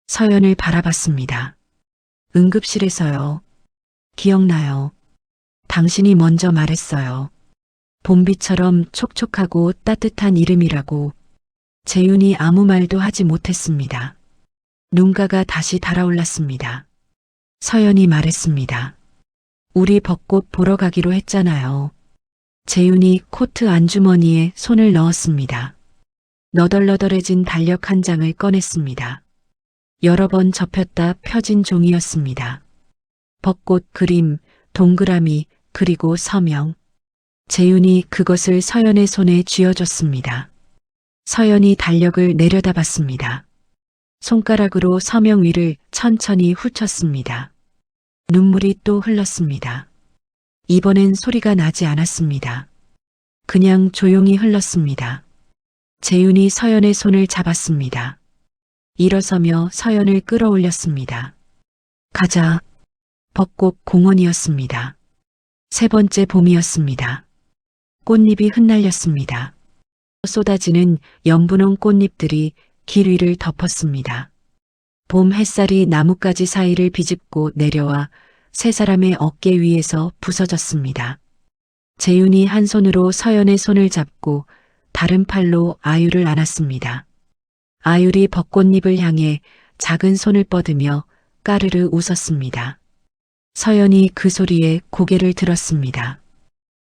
서연을 바라봤습니다. 응급실에서요. 기억나요. 당신이 먼저 말했어요. 봄비처럼 촉촉하고 따뜻한 이름이라고. 재윤이 아무 말도 하지 못했습니다. 눈가가 다시 달아올랐습니다. 서연이 말했습니다. 우리 벚꽃 보러 가기로 했잖아요. 재윤이 코트 안주머니에 손을 넣었습니다. 너덜너덜해진 달력 한 장을 꺼냈습니다. 여러 번 접혔다 펴진 종이였습니다. 벚꽃 그림, 동그라미, 그리고 서명. 재윤이 그것을 서연의 손에 쥐어줬습니다. 서연이 달력을 내려다봤습니다. 손가락으로 서명 위를 천천히 훑었습니다. 눈물이 또 흘렀습니다. 이번엔 소리가 나지 않았습니다. 그냥 조용히 흘렀습니다. 재윤이 서연의 손을 잡았습니다. 일어서며 서연을 끌어올렸습니다. 가자. 벚꽃 공원이었습니다. 세 번째 봄이었습니다. 꽃잎이 흩날렸습니다. 쏟아지는 연분홍 꽃잎들이 길 위를 덮었습니다. 봄 햇살이 나뭇가지 사이를 비집고 내려와 세 사람의 어깨 위에서 부서졌습니다. 재윤이 한 손으로 서연의 손을 잡고 다른 팔로 아율을 안았습니다. 아율이 벚꽃잎을 향해 작은 손을 뻗으며 까르르 웃었습니다. 서연이 그 소리에 고개를 들었습니다.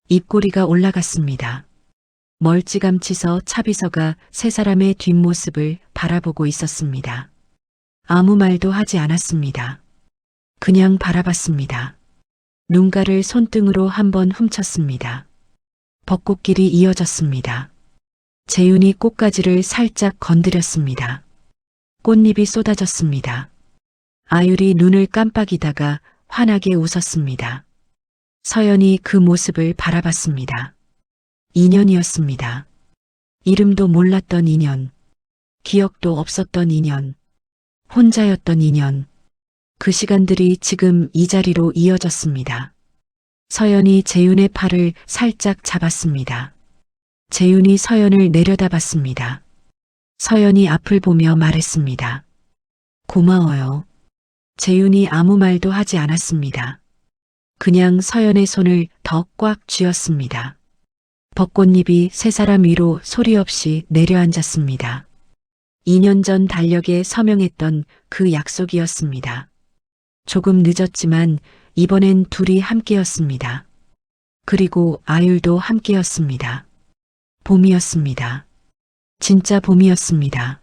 입꼬리가 올라갔습니다. 멀찌감치서 차비서가 세 사람의 뒷모습을 바라보고 있었습니다. 아무 말도 하지 않았습니다. 그냥 바라봤습니다. 눈가를 손등으로 한번 훔쳤습니다. 벚꽃길이 이어졌습니다. 재윤이 꽃가지를 살짝 건드렸습니다. 꽃잎이 쏟아졌습니다. 아율이 눈을 깜빡이다가 환하게 웃었습니다. 서연이 그 모습을 바라봤습니다. 인연이었습니다. 이름도 몰랐던 인연, 기억도 없었던 인연, 혼자였던 인연. 그 시간들이 지금 이 자리로 이어졌습니다. 서연이 재윤의 팔을 살짝 잡았습니다. 재윤이 서연을 내려다봤습니다. 서연이 앞을 보며 말했습니다. 고마워요. 재윤이 아무 말도 하지 않았습니다. 그냥 서연의 손을 더 꽉 쥐었습니다. 벚꽃잎이 세 사람 위로 소리 없이 내려앉았습니다. 2년 전 달력에 서명했던 그 약속이었습니다. 조금 늦었지만 이번엔 둘이 함께였습니다. 그리고 아율도 함께였습니다. 봄이었습니다. 진짜 봄이었습니다.